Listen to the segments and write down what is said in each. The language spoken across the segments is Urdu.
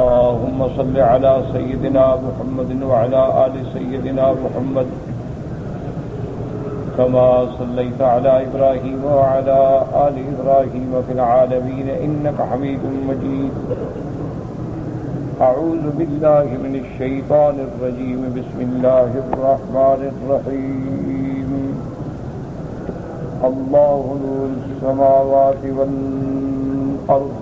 اللهم صل على سيدنا محمد وعلى آل سيدنا محمد كما صليت على إبراهيم وعلى آل إبراهيم في العالمين إنك حميد مجيد. أعوذ بالله من الشيطان الرجيم. بسم الله الرحمن الرحيم. الله نور السماوات والأرض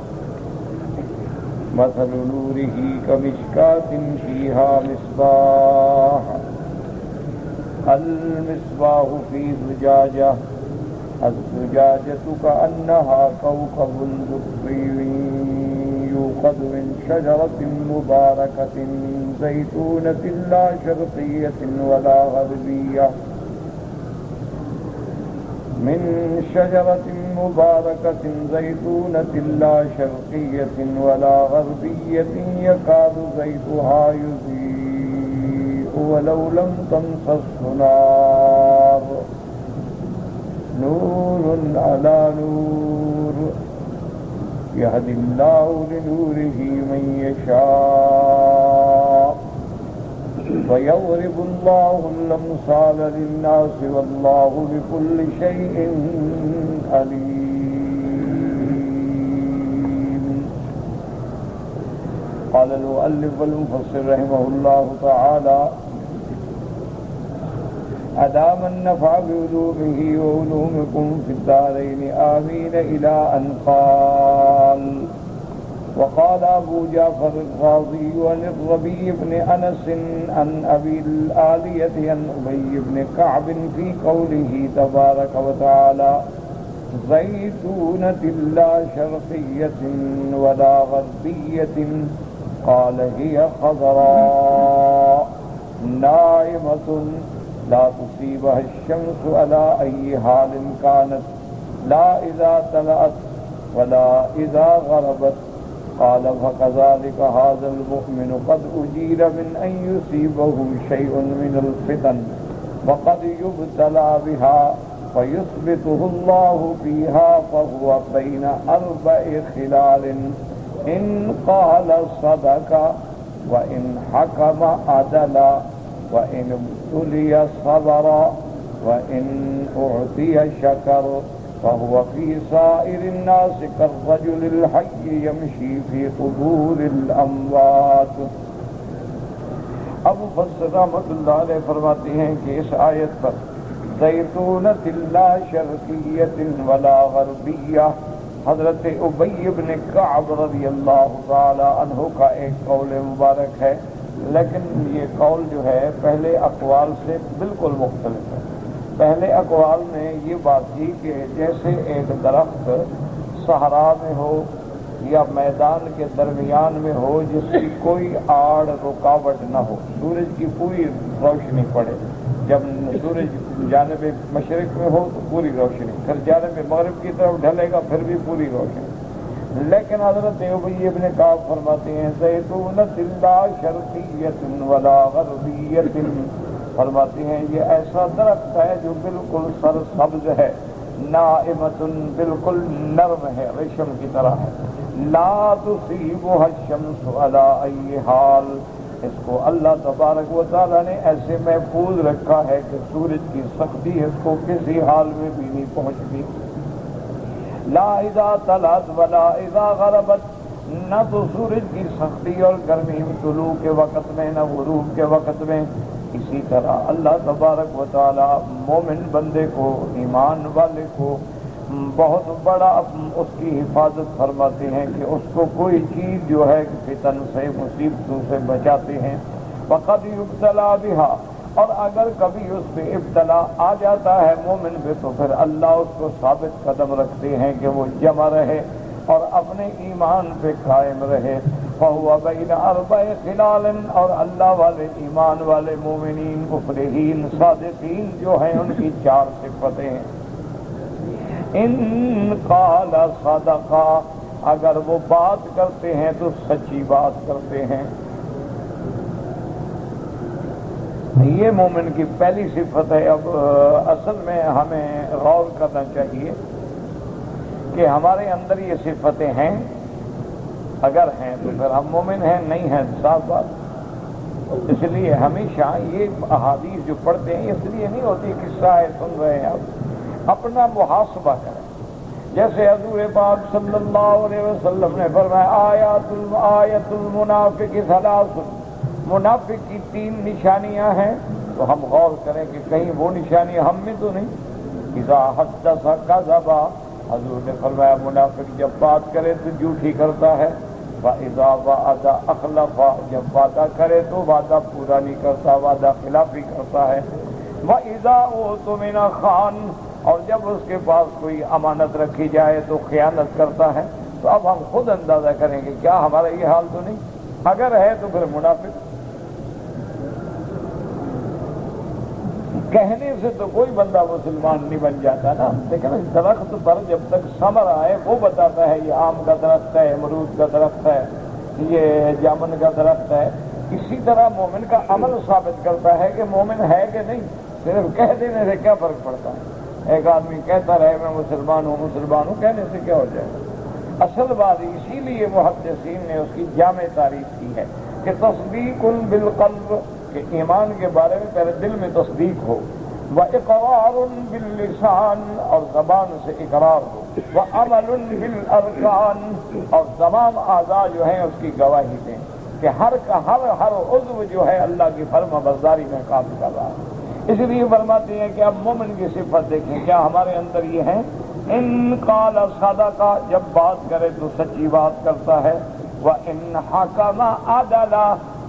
مثل نوره كمشكاة فيها مصباح المصباح في زجاجة الزجاجة كأنها كوكب دري يوقد من شجرة مباركة زيتونة لا شرقية ولا غربية من شجرة مباركة زيتونة لا شرقية ولا غربية يكاد زيتها يضيء ولو لم تمسسه نار نور على نور يهدي الله لنوره من يشاء ويضرب الله الأمثال للناس والله بكل شيء عليم. قال المؤلف والمفسر رحمه الله تعالى: أدام النفع بعلومه وعلومكم في الدارين آمين إلى أن قال. وقال أبو جعفر الرازي عن الربيع بن أنس عن أبي الآلية عن أبي بن كعب في قوله تبارك وتعالى: زيتونة لا شرقية ولا غربية قال هي خضراء ناعمة لا تصيبها الشمس على أي حال كانت لا إذا طلعت ولا إذا غربت. قال: فكذلك هذا المؤمن قد أجير من أن يصيبه شيء من الفتن وقد يبتلى بها فيثبته الله فيها فهو بين أربع خلال: إن قال صدق وإن حكم عدل وإن ابتلي صبر وإن أعطي شكر فهو في سائر الناس كالرجل الحي يمشي في قبور الأموات. ابو فضل رحمۃ اللہ علیہ فرماتے ہیں کہ اس آیت پر زیتونۃ لا شرقیۃ ولا غربیہ حضرت ابی بن کعب رضی اللہ تعالی عنہ کا ایک قول مبارک ہے، لیکن یہ قول جو ہے پہلے اقوال سے بالکل مختلف ہے. پہلے اقوال میں یہ بات تھی کہ جیسے ایک درخت صحرا میں ہو یا میدان کے درمیان میں ہو جس کی کوئی آڑ رکاوٹ نہ ہو، سورج کی پوری روشنی پڑے، جب سورج جانب مشرق میں ہو تو پوری روشنی، پھر جانب مغرب کی طرف ڈھلے گا پھر بھی پوری روشنی. لیکن حضرت ابی بن کعب فرماتے ہیں زیتونۃ لا شرقیۃ ولا غربیۃ، فرماتے ہیں یہ ایسا درخت ہے جو بالکل سرسبز ہے، ناعمۃ بالکل نرم ہے، ریشم کی طرح ہے، لا تصیبها الشمس علی ای حال، اس کو اللہ تبارک و تعالی نے ایسے محفوظ رکھا ہے کہ سورج کی سختی اس کو کسی حال میں بھی نہیں پہنچتی. لا اذا طلعت ولا اذا غربت، نہ تو سورج کی سختی اور گرمی طلوع کے وقت میں نہ غروب کے وقت میں. اسی طرح اللہ تبارک و تعالی مومن بندے کو، ایمان والے کو بہت بڑا اس کی حفاظت فرماتے ہیں کہ اس کو کوئی چیز جو ہے فتن سے، مصیبتوں سے بچاتے ہیں. وقد یبتلی بہا، اور اگر کبھی اس پہ ابتلا آ جاتا ہے مومن پہ تو پھر اللہ اس کو ثابت قدم رکھتے ہیں کہ وہ جمع رہے اور اپنے ایمان پہ قائم رہے. فَهُوَ بَيْنَ أَرْبَعِ خِلَالٍ، اور اللہ والے ایمان والے مومنین مفلحین صادقین جو ہیں ان کی چار صفتیں ہیں. ان قال صدق، اگر وہ بات کرتے ہیں تو سچی بات کرتے ہیں. یہ مومن کی پہلی صفت ہے. اب اصل میں ہمیں غور کرنا چاہیے کہ ہمارے اندر یہ صفتیں ہیں اگر ہیں تو پھر ہم مومن ہیں، نہیں ہیں تو صاف بات۔ اس لیے ہمیشہ یہ احادیث جو پڑھتے ہیں اس لیے نہیں ہوتی قصہ ہے سن رہے ہیں، آپ اپنا محاسبہ کریں۔ جیسے حضور پاک صلی اللہ علیہ وسلم نے فرمایا آیت المنافق ثلاث، منافق کی 3 نشانیاں ہیں، تو ہم غور کریں کہ کہیں وہ نشانی ہم میں تو نہیں۔ اذا حدث کذب، حضور نے فرمایا منافق جب بات کرے تو جھوٹی کرتا ہے، وَإِذَا وَعَدَ أَخْلَفَ، جب وعدہ کرے تو وعدہ پورا نہیں کرتا، وعدہ خلافی کرتا ہے، وَإِذَا اؤْتُمِنَ خَانَ، اور جب اس کے پاس کوئی امانت رکھی جائے تو خیانت کرتا ہے۔ تو اب ہم خود اندازہ کریں گے کیا ہمارا یہ حال تو نہیں؟ اگر ہے تو پھر منافق۔ کہنے سے تو کوئی بندہ مسلمان نہیں بن جاتا نا، لیکن درخت پر جب تک ثمر آئے وہ بتاتا ہے یہ آم کا درخت ہے، امرود کا درخت ہے، یہ جامن کا درخت ہے۔ اسی طرح مومن کا عمل ثابت کرتا ہے کہ مومن ہے کہ نہیں۔ صرف کہہ دینے سے کیا فرق پڑتا ہے؟ ایک آدمی کہتا رہے میں مسلمان ہوں، کہنے سے کیا ہو جائے گا؟ اصل بات اسی لیے محدثین نے اس کی جامع تعریف کی ہے کہ تصدیق بالقلب، کہ ایمان کے بارے میں پہلے دل میں تصدیق ہو، وَإِقْرَارٌ بِاللِّسَانِ، اور زبان سے اقرار ہو، وَعَمَلٌ بِالْأَرْكَانِ، اور تمام اعضاء جو ہیں اس کی گواہی دیں کہ ہر عضو جو ہے اللہ کی فرما برداری میں کام کر رہا ہے۔ اس لیے فرماتے ہیں کہ اب مومن کی صفت دیکھیں کیا ہمارے اندر یہ ہے، ان قال صدق، جب بات کرے تو سچی بات کرتا ہے، وَإِنْ حَكَمَ عَدَلَ،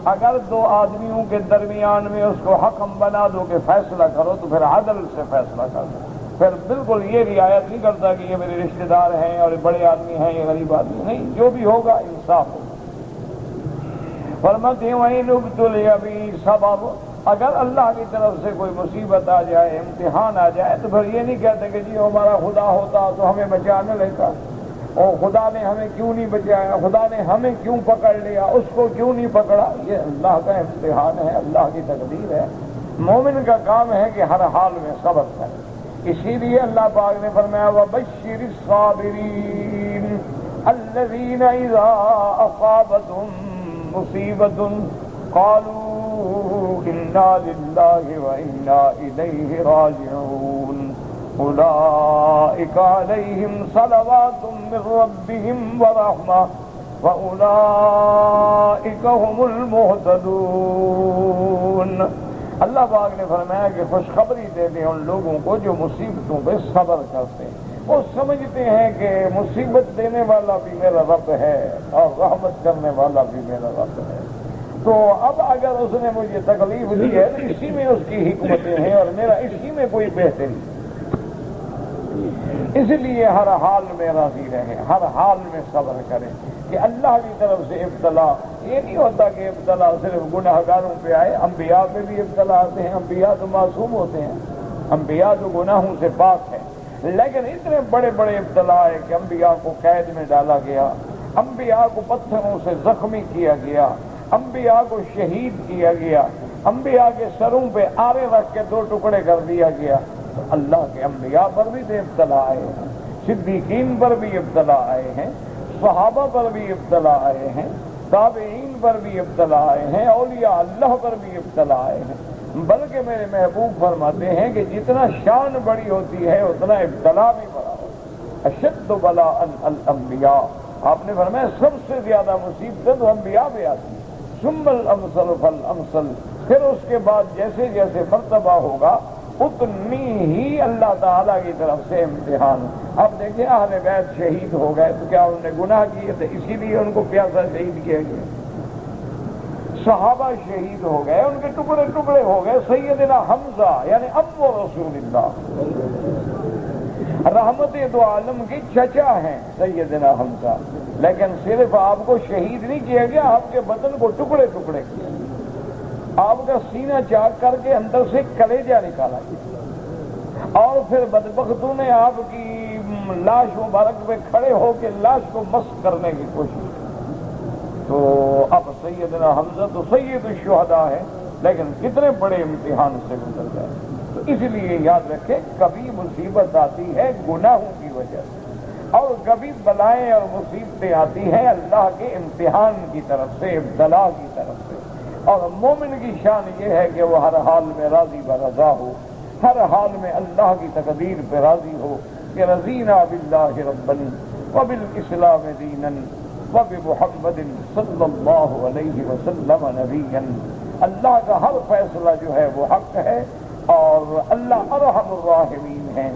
اگر 2 آدمیوں کے درمیان میں اس کو حکم بنا دو کہ فیصلہ کرو تو پھر عدل سے فیصلہ کر دو، پھر بالکل یہ رعایت نہیں کرتا کہ یہ میرے رشتہ دار ہیں اور بڑے آدمی ہیں یہ غریب آدمی نہیں، جو بھی ہوگا انصاف ہوگا۔ فرماتے ہیں وَإِنْ ابْتُلِيَ بِهِ صَبَرَ، اگر اللہ کی طرف سے کوئی مصیبت آ جائے، امتحان آ جائے، تو پھر یہ نہیں کہتے کہ جی ہمارا خدا ہوتا تو ہمیں بچا نہ لیتا، اور خدا نے ہمیں کیوں نہیں بچایا، خدا نے ہمیں کیوں پکڑ لیا، اس کو کیوں نہیں پکڑا۔ یہ اللہ کا امتحان ہے، اللہ کی تقدیر ہے۔ مومن کا کام ہے کہ ہر حال میں صبر کرے۔ اسی لیے اللہ پاک نے فرمایا وَبَشِّرِ الصَّابِرِينَ الَّذِينَ إِذَا أَصَابَتْهُم مُّصِيبَةٌ قَالُوا إِنَّا لِلَّهِ وَإِنَّا إِلَيْهِ رَاجِعُونَ أولئك عليهم صلوات من ربهم ورحمة وأولئك هم المهتدون۔ اللہ پاک نے فرمایا کہ خوشخبری دے دیں ان لوگوں کو جو مصیبتوں پہ صبر کرتے ہیں، وہ سمجھتے ہیں کہ مصیبت دینے والا بھی میرا رب ہے اور رحمت کرنے والا بھی میرا رب ہے، تو اب اگر اس نے مجھے تکلیف دی ہے تو اسی میں اس کی حکمتیں ہیں اور میرا اسی میں کوئی بہتری، اس لیے ہر حال میں راضی رہیں، ہر حال میں صبر کریں کہ اللہ کی طرف سے ابتلا، یہ نہیں ہوتا کہ ابتلا صرف گناہ گاروں پہ آئے، انبیاء پہ بھی ابتلا آتے ہیں، انبیاء تو معصوم ہوتے ہیں، انبیاء تو گناہوں سے پاک ہیں، لیکن اتنے بڑے بڑے ابتلا آئے کہ انبیاء کو قید میں ڈالا گیا، انبیاء کو پتھروں سے زخمی کیا گیا، انبیاء کو شہید کیا گیا، انبیاء کے سروں پہ آرے رکھ کے 2 ٹکڑے کر دیا گیا۔ تو اللہ کے انبیاء پر بھی ابتلا آئے ہیں، صدیقین پر بھی ابتلا آئے ہیں، صحابہ پر بھی ابتلا آئے ہیں، تابعین پر بھی ابتلا آئے ہیں، اولیاء اللہ پر بھی ابتلا آئے ہیں، بلکہ میرے محبوب فرماتے ہیں کہ جتنا شان بڑی ہوتی ہے اتنا ابتلا بھی بڑا ہوتا ہے۔ اشد بلاء الانبیاء، آپ نے فرمایا سب سے زیادہ مصیبتیں تو انبیاء پہ آتی ہیں، ثم الامثل فالامثل، پھر اس کے بعد جیسے جیسے مرتبہ ہوگا اتنی ہی اللہ تعالیٰ کی طرف سے امتحان۔ اب دیکھیں اہل بیت شہید ہو گئے تو کیا انہوں نے گناہ کیے تھے؟ اسی لیے ان کو پیاسا شہید کیا گیا۔ صحابہ شہید ہو گئے، ان کے ٹکڑے ٹکڑے ہو گئے، سیدنا حمزہ یعنی ابو رسول اللہ رحمت دو عالم کی چچا ہیں سیدنا حمزہ، لیکن صرف آپ کو شہید نہیں کیا گیا، آپ کے بدن کو ٹکڑے ٹکڑے کیا، آپ کا سینہ چاک کر کے اندر سے کلیجہ نکالا گیا، اور پھر بدبختوں نے آپ کی لاش مبارک پہ کھڑے ہو کے لاش کو مسخ کرنے کی کوشش کی۔ تو اب سیدنا حمزہ تو سید الشہداء ہے، لیکن کتنے بڑے امتحان سے گزر گئے۔ تو اس لیے یاد رکھیں کبھی مصیبت آتی ہے گناہوں کی وجہ سے، اور کبھی بلائیں اور مصیبتیں آتی ہیں اللہ کے امتحان کی طرف سے، ابتلا کی طرف سے۔ اور مومن کی شان یہ ہے کہ وہ ہر حال میں راضی برضا ہو، ہر حال میں اللہ کی تقدیر پہ راضی ہو کہ رضینا باللہ ربا وبالاسلام دینا وبمحمد صلی اللہ علیہ وسلم نبیا۔ اللہ کا ہر فیصلہ جو ہے وہ حق ہے، اور اللہ ارحم الراحمین ہے،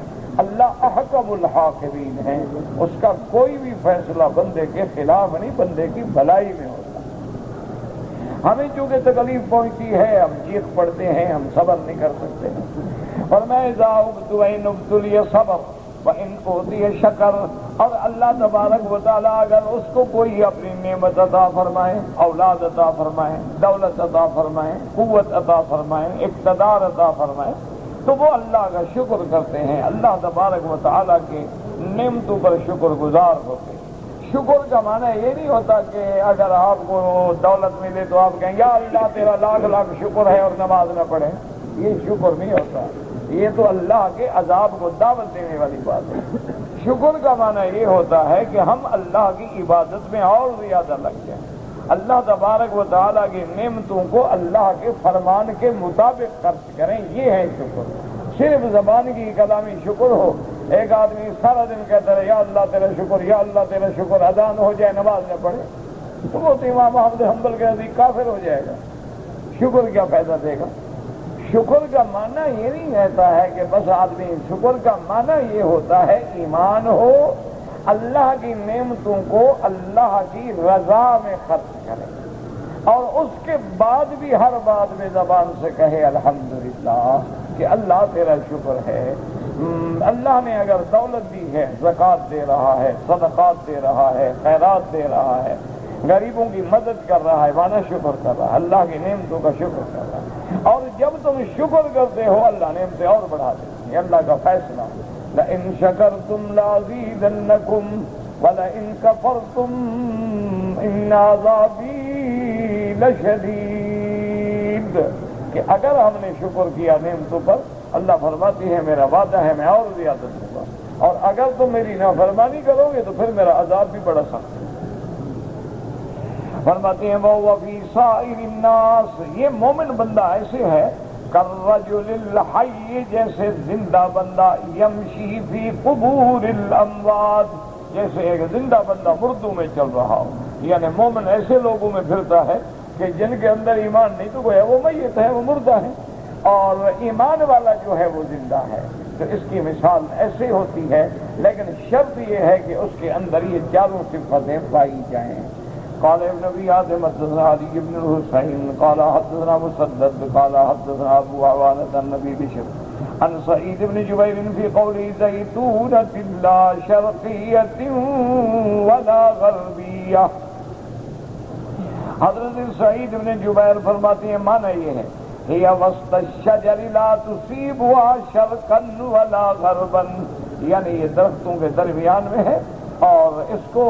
اللہ احکم الحاکمین ہے۔ اس کا کوئی بھی فیصلہ بندے کے خلاف نہیں، بندے کی بھلائی میں ہوتا ہے۔ ہمیں چونکہ تکلیف پہنچتی ہے، ہم چیخ پڑتے ہیں، ہم صبر نہیں کر سکتے ہیں۔ اور میں اذا ابتلي ابتلي صبر وان اوتي شکر۔ اور اللہ تبارک و تعالیٰ اگر اس کو کوئی اپنی نعمت عطا فرمائے، اولاد عطا فرمائے، دولت عطا فرمائے، قوت عطا فرمائے، اقتدار عطا فرمائے، تو وہ اللہ کا شکر کرتے ہیں، اللہ تبارک و تعالیٰ کے نعمتوں پر شکر گزار ہوتے ہیں۔ شکر کا معنی یہ نہیں ہوتا کہ اگر آپ کو دولت ملے تو آپ کہیں یا اللہ تیرا لاکھ لاکھ شکر ہے اور نماز نہ پڑھیں، یہ شکر نہیں ہوتا، یہ تو اللہ کے عذاب کو دعوت دینے والی بات ہے۔ شکر کا معنی یہ ہوتا ہے کہ ہم اللہ کی عبادت میں اور زیادہ لگ جائیں، اللہ تبارک و تعالیٰ کی نعمتوں کو اللہ کے فرمان کے مطابق خرچ کریں، یہ ہے شکر۔ صرف زبان کی کلامی شکر ہو، ایک آدمی سارا دن کہتا رہے یا اللہ تیرا شکر، یا اللہ تیرا شکر، اذان ہو جائے نماز نہ پڑھے تو وہ تو امام احمد حنبل کے نزدیک کافر ہو جائے گا، شکر کیا فائدہ دے گا۔ شکر کا معنی یہ نہیں رہتا ہے کہ بس آدمی، شکر کا معنی یہ ہوتا ہے ایمان ہو، اللہ کی نعمتوں کو اللہ کی رضا میں خرچ کرے، اور اس کے بعد بھی ہر بات میں زبان سے کہے الحمدللہ کہ اللہ تیرا شکر ہے۔ اللہ نے اگر دولت دی ہے، زکوٰۃ دے رہا ہے، صدقات دے رہا ہے، خیرات دے رہا ہے، غریبوں کی مدد کر رہا ہے، مانا شکر کر رہا ہے، اللہ کی نعمتوں کا شکر کر رہا ہے۔ اور جب تم شکر کرتے ہو اللہ نعمتیں اور بڑھا دیتی ہیں، اللہ کا فیصلہ لئن شکرتم لازیدنکم ولئن کفرتم ان عذابی لشدید، کہ اگر ہم نے شکر کیا نعمتوں پر، اللہ فرماتی ہے میرا وعدہ ہے میں اور زیادہ دوں گا، اور اگر تم میری نافرمانی کرو گے تو پھر میرا عذاب بھی بڑا سخت ہے۔ فرماتے ہیں وہ فی سائر الناس، یہ مومن بندہ ایسے ہے کالرجل الحی، جیسے زندہ بندہ، یمشی فی قبور الاموات، جیسے ایک زندہ بندہ مردوں میں چل رہا ہو، یعنی مومن ایسے لوگوں میں پھرتا ہے کہ جن کے اندر ایمان نہیں تو گویا وہ میت ہے، وہ مردہ ہے، اور ایمان والا جو ہے وہ زندہ ہے۔ تو اس کی مثال ایسے ہوتی ہے، لیکن شرط یہ ہے کہ اس کے اندر یہ چاروں صفتیں پائی جائیں۔ قال ابن ابي حاتم حدثنا علي بن الحسين قال حدثنا مسدد قال حدثنا ابو عوانة عن ابي بشر عن سعيد بن جبير في قوله زيتونة لا شرقية ولا غربية۔ حضرت سعید بن جبیر فرماتے ہیں معنی یہ ہے ہی وسط الشجر لا تصيبها شرقا ولا غربا، یعنی یہ درختوں کے درمیان میں ہے اور اس کو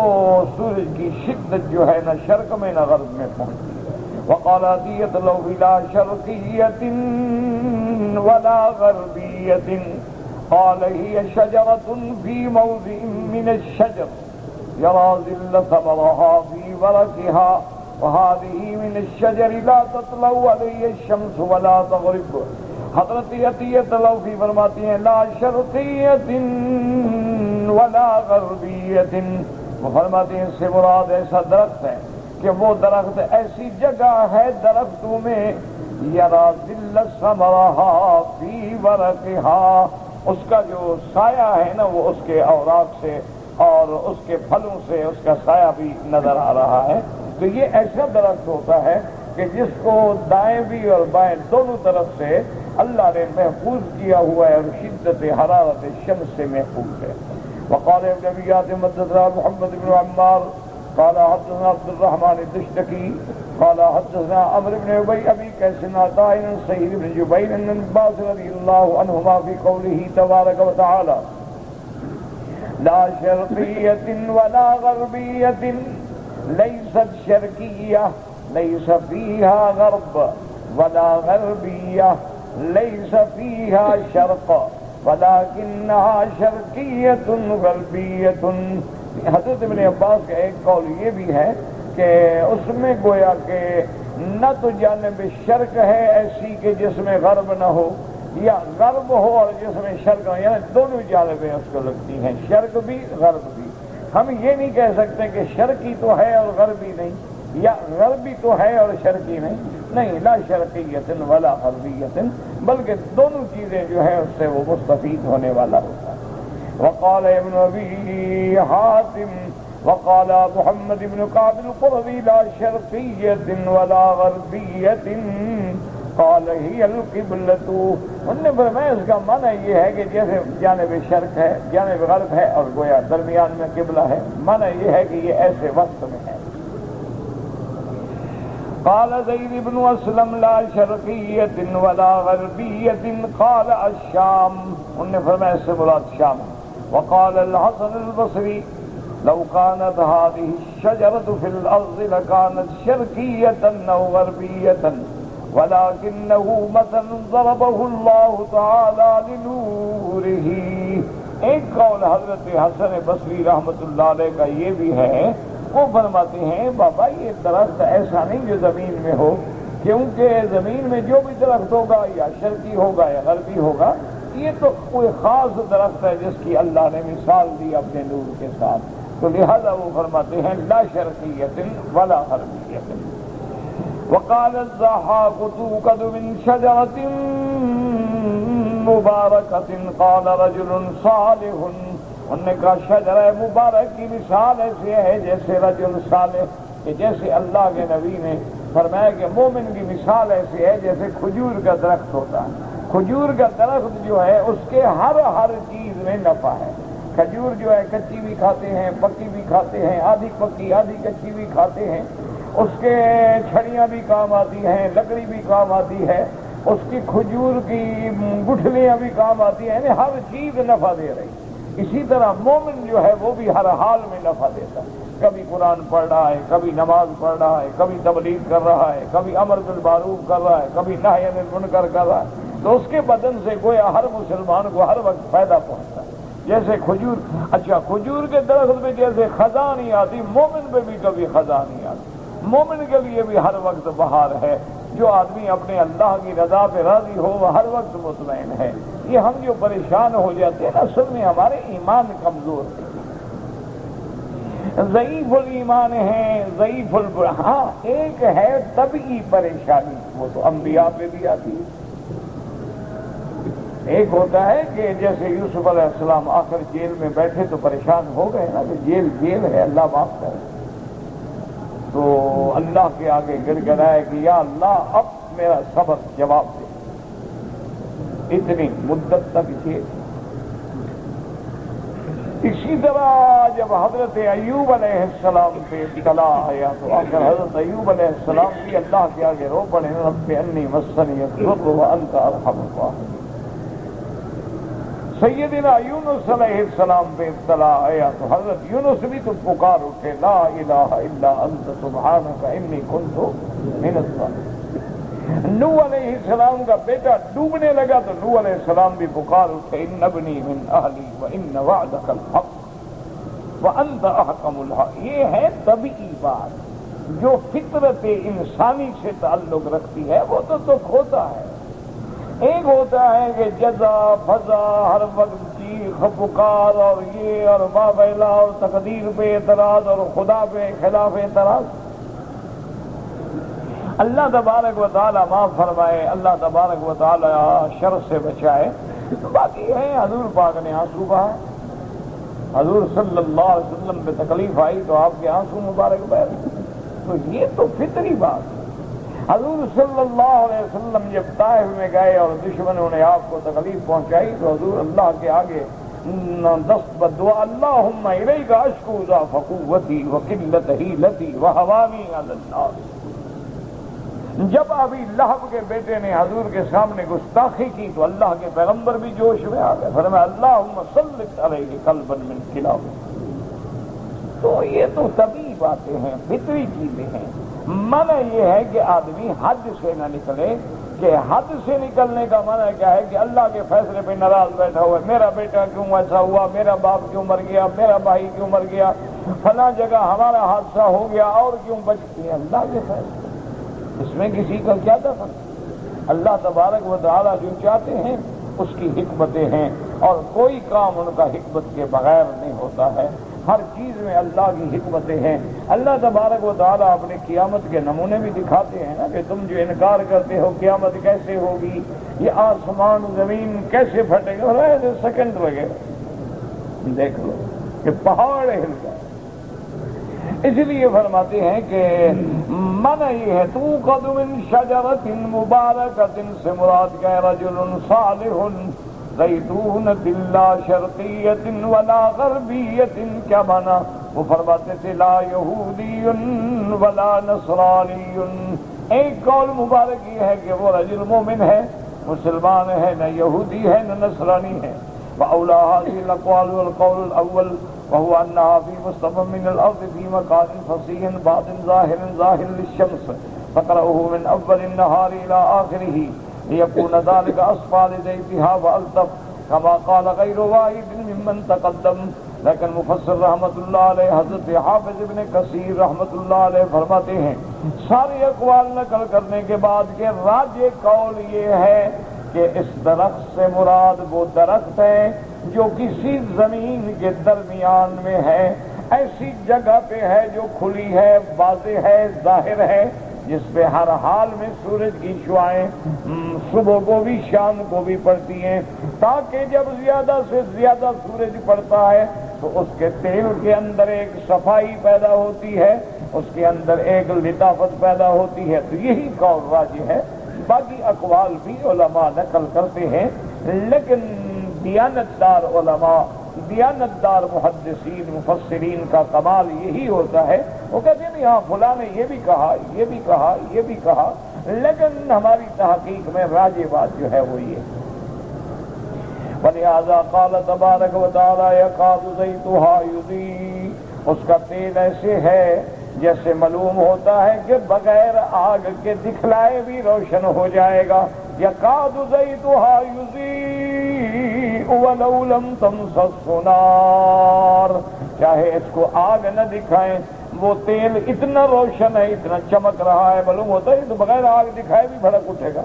سورج کی شدت جو ہے نہ شرق میں نہ غرب میں پہنچتی ہے۔ وقال عطیۃ لو لا شرقیۃ ولا غربیۃ قال هي شجرة في موضع من الشجر يرى ظل ثمرها في ورقها وهذه من الشجر لا تطلع عليه الشمس ولا تغرب۔ حضرت عطیۃ لوفی فرماتی ہیں لا شرقیۃ ولا غربیۃ، وہ فرماتے ہیں اس سے مراد ایسا درخت ہے کہ وہ درخت ایسی جگہ ہے درختوں میں یرا ظل ثمرها فی ورقها، اس کا جو سایہ ہے نا وہ اس کے اوراق سے اور اس کے پھلوں سے اس کا سایہ بھی نظر آ رہا ہے۔ تو یہ ایسا درخت ہوتا ہے کہ جس کو دائیں بھی اور بائیں دونوں طرف سے اللہ نے محفوظ کیا ہوا ہے اور شدت حرارت شمس سے محفوظ ہے۔ وقال ابن ابي حاتم حدثنا محمد بن عمار قال حدثنا عبد الرحمن الدشتكي قال حدثنا عمرو بن ابي قيس عن سعيد بن جبير عن عباس رضي الله عنهما في قوله تبارك وتعالى لا شرقية ولا غربية ليست شرقية ليس فيها غرب ولا غربية ليس فيها شرق وَلَكِنَّهَا شَرْقِيَّةٌ غَرْبِيَّةٌ۔ حضرت ابن عباس کا ایک قول یہ بھی ہے کہ اس میں گویا کہ نہ تو جانب شرق ہے ایسی کہ جس میں غرب نہ ہو، یا غرب ہو اور جس میں شرق ہو، یعنی دونوں جانبیں اس کو لگتی ہیں، شرق بھی غرب بھی۔ ہم یہ نہیں کہہ سکتے کہ شرقی تو ہے اور غربی نہیں، یا غربی تو ہے اور شرقی نہیں، لا شرقیت ولا غربیت، بلکہ دونوں چیزیں جو ہے اس سے وہ مستفید ہونے والا ہوتا ہے۔ وقال ابن ابی حاتم وقال محمد بن کعب القرظی لا شرقیت ولا غربیت قال ہی القبلۃ۔ انہوں نے فرمایا اس کا معنی یہ ہے کہ جیسے جانب شرق ہے، جانب غرب ہے اور گویا درمیان میں قبلہ ہے، معنی یہ ہے کہ یہ ایسے وقت میں ہے۔ قال زید بن اسلم لا شرقیت ولا غربیت قال الشام۔ انہوں نے فرمایا اس سے مراد شام۔ وقال الحسن البصری لو كانت هذه الشجرة في الأرض لكانت شرقية أو غربية ولكنه مثل ضربه الله تعالى لنوره۔ ایک قول حضرت حسن بصری رحمۃ اللہ علیہ کا یہ بھی ہے، وہ فرماتے ہیں بابا یہ درخت ایسا نہیں جو زمین میں ہو، کیونکہ زمین میں جو بھی درخت ہوگا یا شرقی ہوگا یا غربی ہوگا، یہ تو کوئی خاص درخت ہے جس کی اللہ نے مثال دی اپنے نور کے ساتھ، تو لہذا وہ فرماتے ہیں لا شرقیت ولا غربیت۔ وقال الضحاك توقد من شجرة مباركة قال رجل صالح۔ انہوں نے کہا شجرہ مبارک کی مثال ایسی ہے جیسے رجل صالح، کہ جیسے اللہ کے نبی نے فرمایا کہ مومن کی مثال ایسی ہے جیسے کھجور کا درخت ہوتا ہے۔ کھجور کا درخت جو ہے اس کے ہر چیز میں نفع ہے۔ کھجور جو ہے کچی بھی کھاتے ہیں، پکی بھی کھاتے ہیں، آدھی پکی آدھی کچی بھی کھاتے ہیں، اس کے چھڑیاں بھی کام آتی ہیں، لکڑی بھی کام آتی ہے، اس کی کھجور کی گٹھلیاں بھی کام آتی ہیں، یعنی ہر چیز نفع دے رہی۔ اسی طرح مومن جو ہے وہ بھی ہر حال میں نفع دیتا ہے، کبھی قرآن پڑھ رہا ہے، کبھی نماز پڑھ رہا ہے، کبھی تبلیغ کر رہا ہے، کبھی امر بالمعروف کر رہا ہے، کبھی نہی عن المنکر کر رہا ہے، تو اس کے بدن سے گویا ہر مسلمان کو ہر وقت فائدہ پہنچتا ہے۔ جیسے کھجور، اچھا کھجور کے درخت میں جیسے خزاں نہیں آتی، مومن پہ بھی کبھی خزاں نہیں آتی۔ مومن کے لیے بھی ہر وقت بہار ہے۔ جو آدمی اپنے اللہ کی رضا پہ راضی ہو وہ ہر وقت مطمئن ہے۔ یہ ہم جو پریشان ہو جاتے ہیں اصل میں ہمارے ایمان کمزور ہے، ضعیف الایمان ہے، ضعیف ہاں ایک ہے طبعی پریشانی، وہ تو انبیاء پہ بھی آتی ہے۔ ایک ہوتا ہے کہ جیسے یوسف علیہ السلام آخر جیل میں بیٹھے تو پریشان ہو گئے نا کہ جیل ہے، اللہ معاف کرے، تو اللہ کے آگے گر گرائے کہ یا اللہ اب میرا صبر جواب دے، اتنی مدت تک جیل۔ اسی طرح جب حضرت ایوب علیہ السلام پہ اطلاع آیا تو آخر حضرت ایوب علیہ السلام بھی اللہ کے آگے رو پڑے، رب انی مسنی الضر وانت ارحم الراحمین۔ سیدنا یونس علیہ السلام پہ اطلاع آیا تو حضرت یونس بھی تو پکار اٹھے لا الہ الا انت سبحانک انی کنت من الظالمین۔ نوح علیہ السلام کا بیٹا ڈوبنے لگا تو نوح علیہ السلام بھی پکار اٹھے ان ابنی من اہلی وان وعدک الحق وانت احکم الحاکمین۔ یہ ہے طبعی بات جو فطرت انسانی سے تعلق رکھتی ہے، وہ تو دکھ ہوتا ہے۔ ایک ہوتا ہے کہ جزا فضا ہر وقت چیخ پکار اور یہ اور باویلا اور تقدیر پہ اعتراض اور خدا پہ خلاف اعتراض۔ اللہ تبارک و تعالی معاف فرمائے، اللہ تبارک و تعالی شر سے بچائے۔ باقی ہے حضور پاک نے آنسو بہائے، حضور صلی اللہ علیہ وسلم پہ تکلیف آئی تو آپ کے آنسو مبارک بہے، تو یہ تو فطری بات ہے۔ حضور صلی اللہ علیہ وسلم جب طائف میں گئے اور دشمنوں نے آپ کو تکلیف پہنچائی تو حضور اللہ کے آگے دست بدعا اللہم الیک اشکو ضعف قوتی وقلت حیلتی وہوانی علی الناس۔ جب ابھی لہب کے بیٹے نے حضور کے سامنے گستاخی کی تو اللہ کے پیغمبر بھی جوش میں آ گئے، فرمایا اللہم سلط علیہ قلبا من خلاف۔ تو یہ تو طبیعی باتیں ہیں، فطری چیزیں ہیں۔ منع یہ ہے کہ آدمی حد سے نہ نکلے کہ حد سے نکلنے کا معنی کیا ہے کہ اللہ کے فیصلے پہ ناراض بیٹھا ہوا ہے، میرا بیٹا کیوں ایسا ہوا، میرا باپ کیوں مر گیا، میرا بھائی کیوں مر گیا، فلاں جگہ ہمارا حادثہ ہو گیا اور کیوں بچ گئے، اللہ کے فیصلے، اس میں کسی کا کیا دخل؟ اللہ تبارک و تعالیٰ جو چاہتے ہیں اس کی حکمتیں ہیں، اور کوئی کام ان کا حکمت کے بغیر نہیں ہوتا ہے، ہر چیز میں اللہ کی حکمتیں ہیں۔ اللہ تبارک و تعالیٰ اپنے قیامت کے نمونے بھی دکھاتے ہیں نا، کہ تم جو انکار کرتے ہو قیامت کیسے ہوگی، یہ آسمان زمین کیسے پھٹے گا، سیکنڈ لگے دیکھ لو کہ پہاڑ ہل گئے۔ اس لیے فرماتے ہیں کہ منع یہ ہے توقد من شجرۃ مبارکۃ سے مراد کیا ہے رجل صالح زیتونۃ لا شرقیۃ ولا غربیۃ، کیا مانا؟ وہ فرماتے تھے لا یہودی ولا نصرانی۔ ایک قول مبارک یہ ہے کہ وہ رجل مومن ہے، مسلمان ہے، نہ یہودی ہے نہ نصرانی ہے۔ وأولى هذه الأقوال والقول الأول وهو أنها في مستوى من الأرض في مكان فصيح بعد ظاهر للشمس فقرأه من أول النهار إلى آخره ليكون ذلك أصفى لزيتها وألطف كما قال غير واحد ممن تقدم۔ لیکن مفسر رحمت اللہ علیہ حضرت حافظ ابن کثیر رحمت اللہ علیہ فرماتے ہیں سارے اقوال نقل کرنے کے بعد کہ راجح قول یہ ہے کہ اس درخت سے مراد وہ درخت ہے جو کسی زمین کے درمیان میں ہے، ایسی جگہ پہ ہے جو کھلی ہے، واضح ہے، ظاہر ہے، جس پہ ہر حال میں سورج کی شعاعیں صبح کو بھی شام کو بھی پڑتی ہیں، تاکہ جب زیادہ سے زیادہ سورج پڑتا ہے تو اس کے تیل کے اندر ایک صفائی پیدا ہوتی ہے، اس کے اندر ایک لطافت پیدا ہوتی ہے۔ تو یہی قول راجح ہے، باقی اقوال بھی علماء نقل کرتے ہیں، لیکن دیانتدار علماء، دیانتدار محدثین مفسرین کا کمال یہی ہوتا ہے، وہ کہتے ہیں ہاں فلاں نے یہ بھی کہا، یہ بھی کہا، یہ بھی کہا، لیکن ہماری تحقیق میں راجح بات جو ہے وہ یہ۔ وَلِهَذَا قَالَ تَبَارَكَ وَتَعَالَى يَكَادُ زَيْتُهَا يُضِيءُ، اس کا تیل ایسے ہے جیسے معلوم ہوتا ہے کہ بغیر آگ کے دکھلائے بھی روشن ہو جائے گا۔ یکاد زیتھا یضیء ولو لم تمسسہ نار، چاہے اس کو آگ نہ دکھائیں وہ تیل اتنا روشن ہے، اتنا چمک رہا ہے، معلوم ہوتا ہے تو بغیر آگ دکھائے بھی بھڑک اٹھے گا،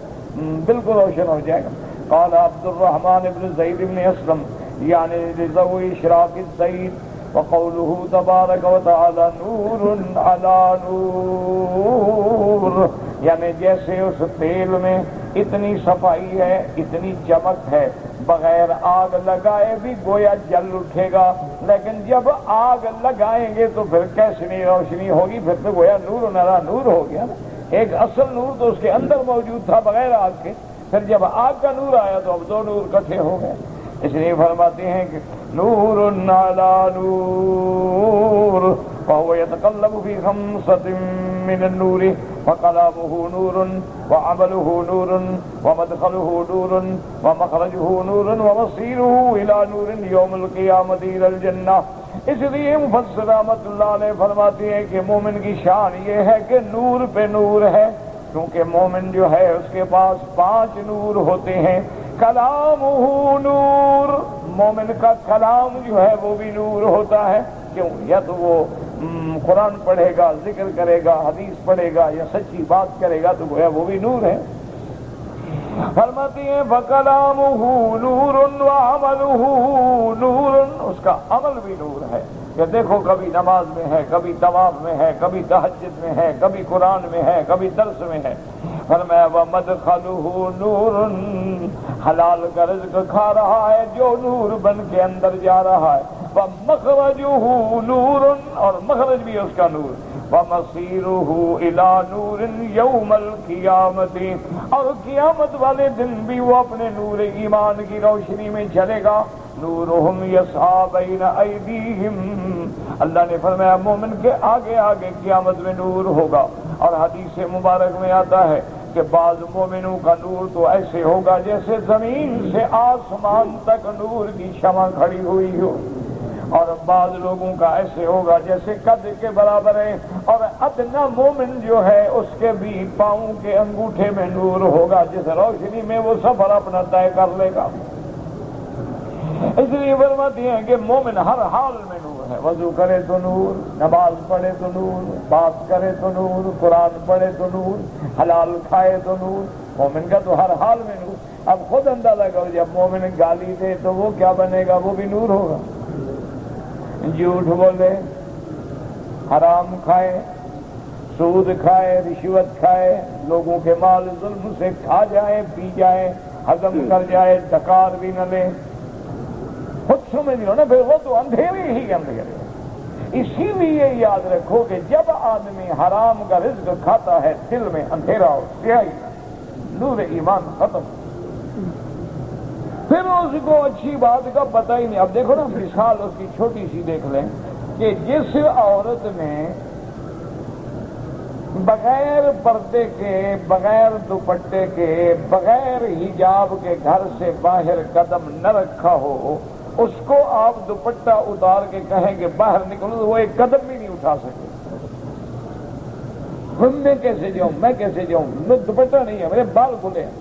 بالکل روشن ہو جائے گا۔ قال عبد الرحمن بن زید بن اسلم یعنی لذوی اشراق الزید، وقوله تبارک وتعالی نور علی نور، یعنی جیسے اس تیل میں اتنی صفائی ہے، اتنی چمک ہے، بغیر آگ لگائے بھی گویا جل اٹھے گا، لیکن جب آگ لگائیں گے تو پھر کیسی روشنی ہوگی، پھر تو گویا نور نرا نور ہو گیا نا۔ ایک اصل نور تو اس کے اندر موجود تھا بغیر آگ کے، پھر جب آگ کا نور آیا تو اب دو نور اکٹھے ہو گئے۔ اس لیے فرماتے ہیں کہ نور علی نور وهو يتقلب في خمسة من النور، فكلامه نور وعمله نور ومدخله نور ومخرجه نور ومصيره إلى نور يوم القيامة إلى الجنة۔ اس لیے مفسر رحمت اللہ علیہ فرماتے ہیں کہ مومن کی شان یہ ہے کہ نور پہ نور ہے، کیونکہ مومن جو ہے اس کے پاس 5 نور ہوتے ہیں۔ کلامہ نور، مومن کا کلام جو ہے وہ بھی نور ہوتا ہے، کیوں؟ یا تو وہ قرآن پڑھے گا، ذکر کرے گا، حدیث پڑھے گا، یا سچی بات کرے گا تو گویا وہ بھی نور ہے۔ فرماتی ہیں فَكَلَامُهُ نُورٌ وَعَمَلُهُ نُورٌ، اس کا عمل بھی نور ہے، کہ دیکھو کبھی نماز میں ہے، کبھی طواف میں ہے، کبھی تہجد میں ہے، کبھی قرآن میں ہے، کبھی درس میں ہے۔ فرمایا وَمَدْخَلُهُ نُورٌ، حلال کا رزق کھا رہا ہے جو نور بن کے اندر جا رہا ہے۔ وَمَخْرَجُهُ نُورٌ، اور مخرج بھی اس کا نور۔ وَمَصِيرُهُ إِلَى نُورٍ يَوْمَ الْقِيَامَةِ، اور قیامت والے دن بھی وہ اپنے نور ایمان کی روشنی میں چلے گا۔ نورہم یسعی بین ایدیہم، اللہ نے فرمایا مومن کے آگے آگے قیامت میں نور ہوگا۔ اور حدیث مبارک میں آتا ہے کہ بعض مومنوں کا نور تو ایسے ہوگا جیسے زمین سے آسمان تک نور کی شمع کھڑی ہوئی ہو، اور بعض لوگوں کا ایسے ہوگا جیسے قد کے برابر ہے، اور ادنا مومن جو ہے اس کے بھی پاؤں کے انگوٹھے میں نور ہوگا، جس روشنی میں وہ سفر اپنا طے کر لے گا۔ اس لیے فرماتی ہیں کہ مومن ہر حال میں نور ہے، وضو کرے تو نور، نماز پڑھے تو نور، بات کرے تو نور، قرآن پڑھے تو نور، حلال کھائے تو نور۔ مومن کا تو ہر حال میں نور۔ اب خود اندازہ کرو، جب مومن گالی دے تو وہ کیا بنے گا؟ وہ بھی نور ہوگا۔ جھوٹ بولے، حرام کھائے، سود کھائے، رشوت کھائے، لوگوں کے مال ظلم سے کھا جائے، پی جائے، ہضم کر جائے، ڈکار بھی نہ لے، خود سمجھ لو نا، پھر وہ تو اندھیرے ہی اندھیرے۔ اسی لیے یاد رکھو کہ جب آدمی حرام کا رزق کھاتا ہے دل میں اندھیرا ہو، سیاہی، نور ایمان ختم، پھر اس کو اچھی بات کا پتہ ہی نہیں۔ اب دیکھو نا، مثال اس کی چھوٹی سی دیکھ لیں کہ جس عورت نے بغیر پردے کے، بغیر دوپٹے کے، بغیر حجاب کے گھر سے باہر قدم نہ رکھا ہو، اس کو آپ دوپٹہ اتار کے کہیں کہ باہر نکلو تو وہ ایک قدم بھی نہیں اٹھا سکے۔ میں کیسے جاؤں، میں کیسے جاؤں، دوپٹہ نہیں ہے، میرے بال کھلے ہیں۔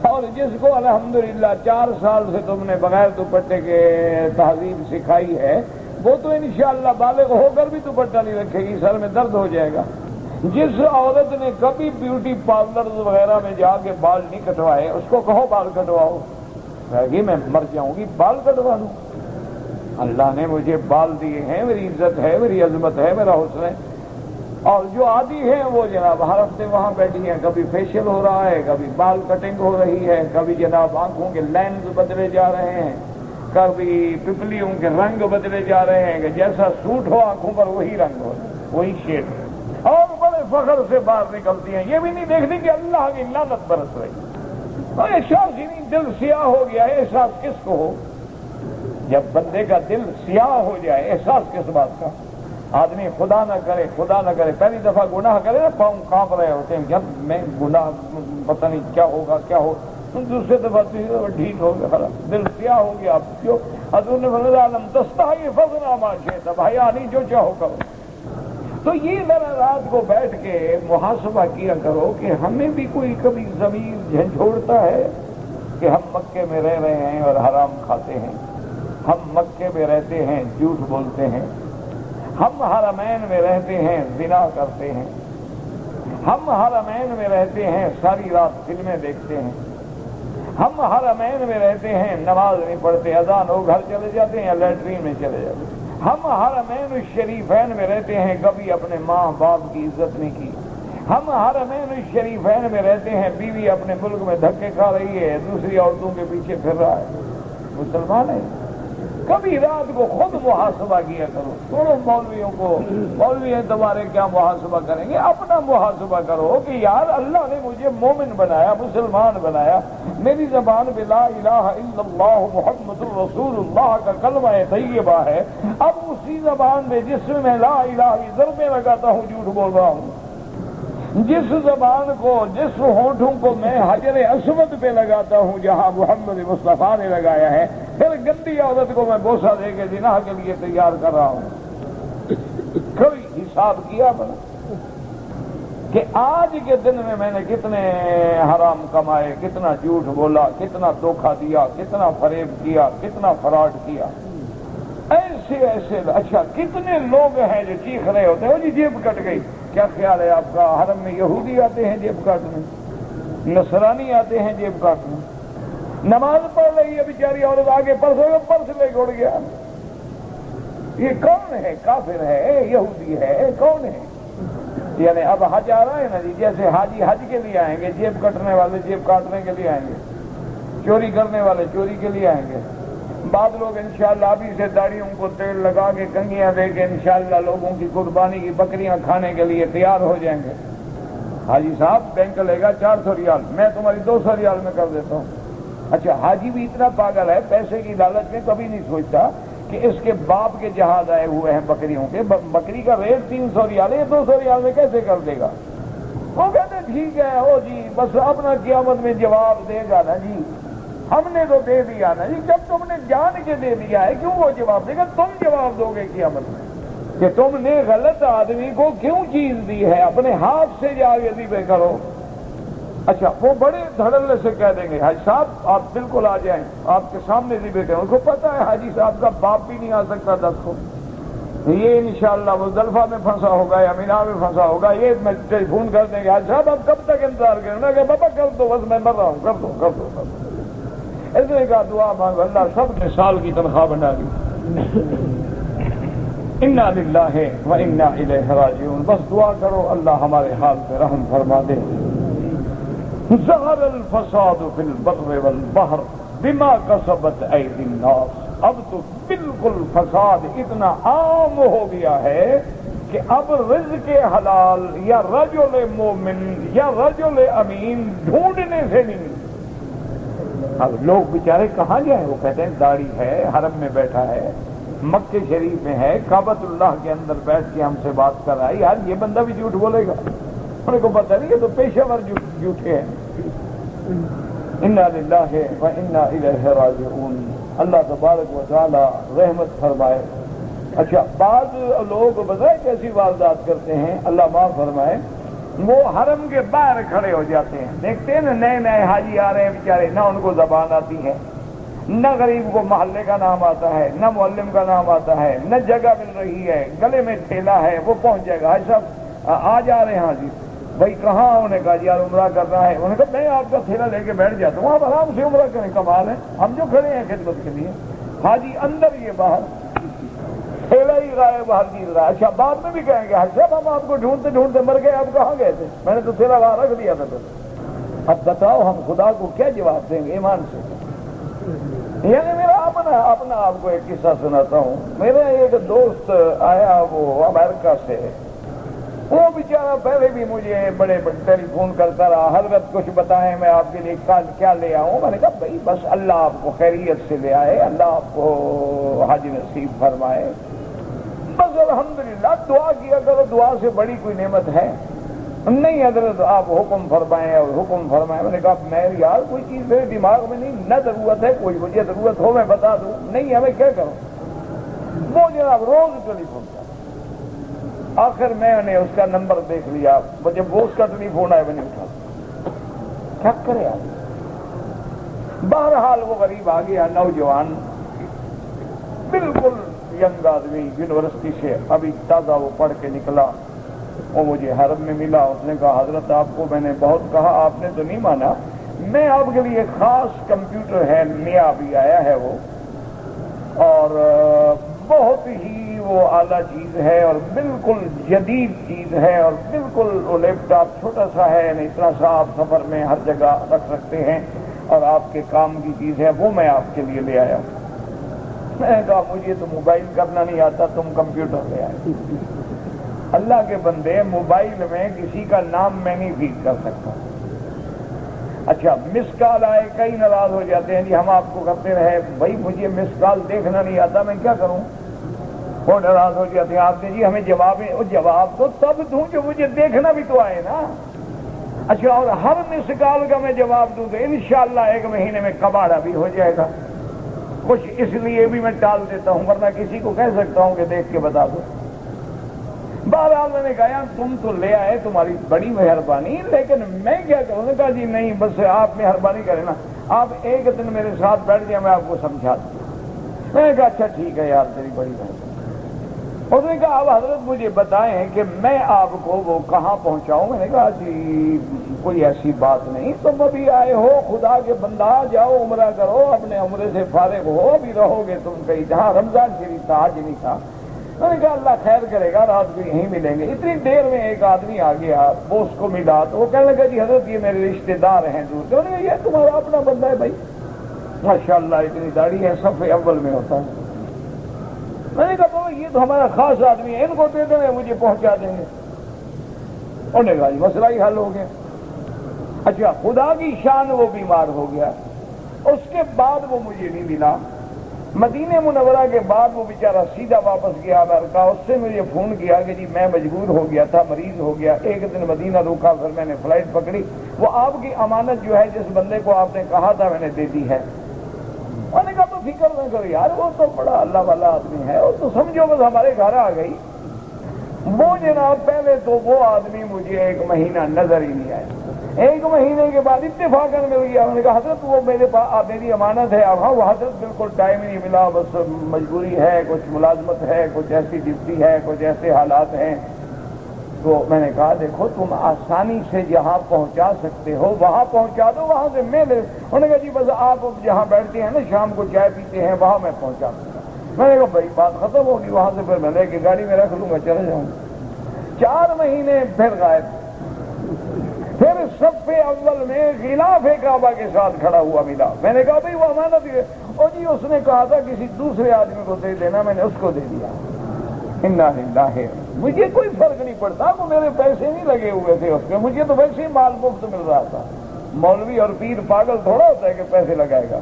اور جس کو الحمدللہ 4 سال سے تم نے بغیر دوپٹے کے تہذیب سکھائی ہے، وہ تو انشاءاللہ بالغ ہو کر بھی دوپٹہ نہیں رکھے گی، سر میں درد ہو جائے گا۔ جس عورت نے کبھی بیوٹی پارلر وغیرہ میں جا کے بال نہیں کٹوائے، اس کو کہو بال کٹواؤ، کہے گی میں مر جاؤں گی، بال کٹوا لوں۔ اللہ نے مجھے بال دیے ہیں، میری عزت ہے، میری عظمت ہے، میرا حسن ہے۔ اور جو عادی ہیں وہ جناب ہر ہفتے وہاں بیٹھی ہیں، کبھی فیشیل ہو رہا ہے، کبھی بال کٹنگ ہو رہی ہے، کبھی جناب آنکھوں کے لینز بدلے جا رہے ہیں، کبھی پپلیوں کے رنگ بدلے جا رہے ہیں کہ جیسا سوٹ ہو آنکھوں پر وہی رنگ ہو، وہی شیڈ، اور بڑے فخر سے باہر نکلتی ہیں۔ یہ بھی نہیں دیکھتی کہ اللہ کی لعنت برس رہی۔ اور احساس ہی نہیں، دل سیاہ ہو گیا ہے، احساس کس کو ہو؟ جب بندے کا دل سیاہ ہو جائے، احساس کس بات کا؟ آدمی خدا نہ کرے، خدا نہ کرے، پہلی دفعہ گناہ کرے نا، پاؤں کانپ رہے ہوتے ہیں، جب میں گناہ پتہ نہیں کیا ہوگا کیا ہو، دوسرے دفعہ ٹھیک ہو گیا، دل سیاہ ہو گیا۔ آپ کیوں؟ حضور نے فرمایا لم تستحی فاصنع ما شئت، بھائی نہیں جو چاہو کرو۔ تو یہ ذرا رات کو بیٹھ کے محاسبہ کیا کرو کہ ہمیں بھی کوئی کبھی ضمیر جھنجھوڑتا ہے کہ ہم مکے میں رہ رہے ہیں اور حرام کھاتے ہیں، ہم مکے میں رہتے ہیں جھوٹ بولتے ہیں، ہم حرمین میں رہتے ہیں زنا کرتے ہیں، ہم حرمین میں رہتے ہیں ساری رات فلمیں دیکھتے ہیں، ہم حرمین میں رہتے ہیں نماز نہیں پڑھتے، اذان ہو گھر چلے جاتے ہیں یا لیٹرین میں چلے جاتے ہیں، ہم حرمین الشریفین میں رہتے ہیں کبھی اپنے ماں باپ کی عزت نہیں کی، ہم حرمین الشریفین میں رہتے ہیں بیوی اپنے ملک میں دھکے کھا رہی ہے، دوسری عورتوں کے پیچھے پھر رہا ہے، مسلمان ہے۔ کبھی رات کو خود محاسبہ کیا کرو، چھوڑو مولویوں کو، مولوی ہیں تمہارے کیا محاسبہ کریں گے، اپنا محاسبہ کرو کہ یار اللہ نے مجھے مومن بنایا، مسلمان بنایا، میری زبان پہ لا الہ الا اللہ محمد الرسول اللہ کا کلمہ طیبہ ہے، اب اسی زبان میں جس میں لا الہ ضربیں لگاتا ہوں جھوٹ بول رہا ہوں، جس زبان کو، جس ہونٹوں کو میں حجر اسود پہ لگاتا ہوں جہاں محمد مصطفیٰ نے لگایا ہے، پھر گندی عورت کو میں بوسہ دے کے زنا کے لیے تیار کر رہا ہوں۔ کوئی حساب کیا بنا کہ آج کے دن میں نے کتنے حرام کمائے، کتنا جھوٹ بولا، کتنا دھوکہ دیا، کتنا فریب کیا، کتنا فراڈ کیا، ایسے ایسے۔ اچھا کتنے لوگ ہیں جو چیخ رہے ہوتے ہیں وہ جی جیب کٹ گئی، کیا خیال ہے آپ کا؟ حرم میں یہودی آتے ہیں جیب کاٹنے، نصرانی آتے ہیں جیب کاٹنے، نماز پڑھ رہی ہے بیچاری عورت آگے پرس لے کے اڑ گیا، یہ کون ہے؟ کافر ہے، یہودی ہے، کون ہے؟ یعنی اب حج آ رہا ہے نا جی، جیسے حاجی حج کے لیے آئیں گے، جیب کٹنے والے جیب کاٹنے کے لیے آئیں گے، چوری کرنے والے چوری کے لیے آئیں گے، بعض لوگ انشاءاللہ ابھی سے داڑھیوں کو تیل لگا کے کنگیاں دے کے انشاءاللہ لوگوں کی قربانی کی بکریاں کھانے کے لیے تیار ہو جائیں گے۔ حاجی صاحب بینک لے گا 400 ریال، میں تمہاری 200 ریال میں کر دیتا ہوں۔ اچھا حاجی بھی اتنا پاگل ہے، پیسے کی لالچ میں کبھی نہیں سوچتا کہ اس کے باپ کے جہاز آئے ہوئے ہیں بکریوں کے، بکری کا ریٹ 300 ریال ہے، یہ 200 ریال میں کیسے کر دے گا؟ وہ کہتے ٹھیک ہے او جی، بس اپنا قیامت میں جواب دے گا نا جی، ہم نے تو دے دیا نا جی، جب تم نے جان کے دے دیا ہے کیوں وہ جواب دے گا؟ تم جواب دو گے قیامت میں۔ کہ تم نے غلط آدمی کو کیوں چیز دی ہے، اپنے ہاتھ سے جا کے ذبح کرو۔ اچھا وہ بڑے دھڑلے سے کہہ دیں گے حاجی صاحب آپ بالکل آ جائیں، آپ کے سامنے ذبح کریں۔ ان کو پتا ہے حاجی صاحب کا باپ بھی نہیں آ سکتا 10 کو، یہ انشاءاللہ مزدلفہ میں پھنسا ہوگا یا مینا میں پھنسا ہوگا، یہ میں ٹیلی فون کر دیں گے حاجی صاحب آپ کب تک انتظار کریں گے کہ بابا کر دو بس میں مر رہا ہوں، کر دو کر دو کر دو۔ اس نے کہا دعا مانگو، اللہ سب نے سال کی تنخواہ بنا دی۔ انا للہ و انا الیہ راجعون، بس دعا کرو اللہ ہمارے حال پہ رحم فرما دے۔ ظہر الفساد فی البر والبحر بما کسبت ایدی الناس، اب تو بالکل فساد اتنا عام ہو گیا ہے کہ اب رزق حلال یا رجل مومن یا رجل امین ڈھونڈنے سے نہیں۔ اب لوگ بیچارے کہاں جائیں، وہ کہتے ہیں داڑھی ہے، حرم میں بیٹھا ہے، مکے شریف میں ہے، کعبۃ اللہ کے اندر بیٹھ کے ہم سے بات کر رہا ہے، یار یہ بندہ بھی جھوٹ بولے گا؟ ان کو پتہ نہیں، یہ تو پیشہ ور جھوٹے ہیں۔ انا للہ و انا الیہ راجعون، اللہ تبارک و تعالی رحمت فرمائے۔ اچھا بعض لوگ بتائیں کیسی واردات کرتے ہیں، اللہ معاف فرمائے، وہ حرم کے باہر کھڑے ہو جاتے ہیں، دیکھتے ہیں نا نئے نئے حاجی آ رہے ہیں بیچارے، نہ ان کو زبان آتی ہے، نہ غریب کو محلے کا نام آتا ہے، نہ معلم کا نام آتا ہے، نہ جگہ مل رہی ہے، گلے میں تھیلا ہے، وہ پہنچ جائے گا حاجی صاحب آ جا رہے ہیں حاجی بھائی کہاں؟ انہوں نے کہا یار عمرہ کرنا ہے۔ انہوں نے کہا میں آپ کا تھیلا لے کے بیٹھ جاتا ہوں، آپ آرام سے عمرہ کریں، کمال ہے، ہم جو کھڑے ہیں خدمت کے لیے۔ حاجی اندر یہ باہر تھیلا ہی غائب باہر جیت رہا ہے۔ اچھا بعد میں بھی کہیں گے حاجی صاحب ہم آپ کو ڈھونڈتے ڈھونڈتے مر گئے، آپ کہاں گئے تھے؟ میں نے تو تھیلا وہاں رکھ دیا تھا۔ اب بتاؤ ہم خدا کو کیا جواب دیں گے ایمان سے؟ یعنی میرا اپنا آپ کو ایک قصہ سناتا ہوں۔ میرا ایک دوست آیا وہ امریکہ سے، وہ بیچارہ پہلے بھی مجھے بڑے ٹیلی فون کرتا رہا، حضرت کچھ بتائیں میں آپ کے لیے کیا لے آؤں؟ میں نے کہا بھائی بس اللہ آپ کو خیریت سے لے آئے، اللہ آپ کو حج نصیب فرمائے، بس الحمدللہ دعا کیا کرو، دعا سے بڑی کوئی نعمت ہے نہیں حضرت، آپ حکم فرمائیں اور حکم فرمائیں۔ میں نے کہا میں یار کوئی چیز میرے دماغ میں نہیں، نہ ضرورت ہے، کوئی مجھے ضرورت ہو میں بتا دوں، نہیں ہمیں کیا کروں؟ وہ جناب روز ٹیلی فون کر، آخر میں نے اس کا نمبر دیکھ لیا، جب وہ اس کا ٹیلی فون آیا میں نے اٹھا، کیا کرے آپ؟ بہرحال وہ غریب آ گیا، نوجوان بالکل ینگ آدمی، یونیورسٹی سے ابھی تازہ وہ پڑھ کے نکلا، وہ مجھے حرم میں ملا۔ اس نے کہا حضرت آپ کو میں نے بہت کہا، آپ نے تو نہیں مانا، میں آپ کے لیے خاص کمپیوٹر ہے نیا بھی آیا ہے وہ، اور بہت ہی وہ اعلیٰ چیز ہے اور بالکل جدید چیز ہے، اور بالکل وہ لیپ ٹاپ چھوٹا سا ہے، یعنی اتنا سا آپ سفر میں ہر جگہ رکھ سکتے ہیں اور آپ کے کام کی چیز ہے، وہ میں آپ کے لیے لے آیا ہوں۔ میں نے کہا مجھے تو موبائل کرنا نہیں آتا، تم کمپیوٹر لے آئے۔ اللہ کے بندے موبائل میں کسی کا نام میں نہیں فیڈ کر سکتا۔ اچھا مس کال آئے، کئی ناراض ہو جاتے ہیں جی ہم آپ کو کرتے رہے، بھائی مجھے مس کال دیکھنا نہیں آتا میں کیا کروں؟ وہ ناراض ہو جاتے ہیں، آپ نے جی ہمیں جواب تو تب دوں جو مجھے دیکھنا بھی تو آئے نا۔ اچھا اور ہر مس کال کا میں جواب دوں تو انشاءاللہ 1 مہینے میں کباڑا بھی ہو جائے گا۔ کچھ اس لیے بھی میں ٹال دیتا ہوں، ورنہ کسی کو کہہ سکتا ہوں کہ دیکھ کے بتا دو۔ بہرحال میں نے کہا یار تم تو لے آئے، تمہاری بڑی مہربانی، لیکن میں کیا کروں؟ نے کہا جی نہیں بس آپ مہربانی کریں نا، آپ ایک دن میرے ساتھ بیٹھ جائیں میں آپ کو سمجھا دوں۔ میں نے کہا اچھا ٹھیک ہے یار تیری بڑی مہربانی۔ اس نے کہا اب حضرت مجھے بتائیں کہ میں آپ کو وہ کہاں پہنچاؤں؟ میں نے کہا جی کوئی ایسی بات نہیں، تم ابھی آئے ہو خدا کے بندہ، جاؤ عمرہ کرو، اپنے عمرے سے فارغ ہو، ابھی رہو گے تم کہیں، جہاں رمضان شریف تھا آج نہیں تھا۔ میں نے کہا اللہ خیر کرے گا، رات کو یہیں ملیں گے۔ اتنی دیر میں ایک آدمی آ گیا، وہ اس کو ملا تو وہ کہنے لگا جی حضرت یہ میرے رشتے دار ہیں دور کے۔ میں نے کہا یہ تمہارا اپنا بندہ ہے بھائی، ماشاءاللہ اتنی داڑھی ہے، صف اول میں ہوتا ہے۔ میں نے کہا بابا یہ تو ہمارا خاص آدمی ہے، ان کو دے دیں مجھے پہنچا دیں گے۔ انہوں نے کہا جی مسئلہ ہی حل ہو گیا۔ اچھا خدا کی شان وہ بیمار ہو گیا، اس کے بعد وہ مجھے نہیں ملا۔ مدینہ منورہ کے بعد وہ بیچارہ سیدھا واپس گیا امریکہ۔ اس سے مجھے فون کیا کہ جی میں مجبور ہو گیا تھا، مریض ہو گیا، ایک دن مدینہ روکا، پھر میں نے فلائٹ پکڑی، وہ آپ کی امانت جو ہے جس بندے کو آپ نے کہا تھا میں نے دے دی ہے۔ میں نے کہا تو فکر نہ کرو یار، وہ تو بڑا اللہ والا آدمی ہے، وہ تو سمجھو بس ہمارے گھر آ گئی، وہ جناب پہلے تو وہ آدمی مجھے 1 مہینہ نظر ہی نہیں آیا، 1 مہینے کے بعد اتفاقاً مل گیا۔ انہوں نے کہا حضرت وہ میرے پاس میری امانت ہے۔ اب ہاں وہ حضرت بالکل ٹائم ہی نہیں ملا، بس مجبوری ہے، کچھ ملازمت ہے، کچھ ایسی ڈیوٹی ہے، کچھ ایسے حالات ہیں۔ تو میں نے کہا دیکھو تم آسانی سے جہاں پہنچا سکتے ہو وہاں پہنچا دو، وہاں سے میں لے۔ انہوں نے کہا جی بس آپ جہاں بیٹھتے ہیں نا شام کو چائے پیتے ہیں وہاں میں پہنچا دوں گا۔ میں نے کہا بھائی بات ختم ہوگی، وہاں سے پھر میں لے کے گاڑی میں رکھ لوں گا، چلے جاؤں گا۔ 4 مہینے پھر غائب، پھر صف اول میں غلاف کعبہ کے ساتھ کھڑا ہوا ملا۔ میں نے کہا بھائی وہ امانت ہے، اور جی اس نے کہا تھا کسی دوسرے آدمی کو دے دینا، میں نے اس کو دے دیا۔ انا للہ، مجھے کوئی فرق نہیں پڑتا، وہ میرے پیسے نہیں لگے ہوئے تھے اس میں، مجھے تو ویسے ہی مال مفت مل رہا تھا۔ مولوی اور پیر پاگل تھوڑا ہوتا ہے کہ پیسے لگائے گا،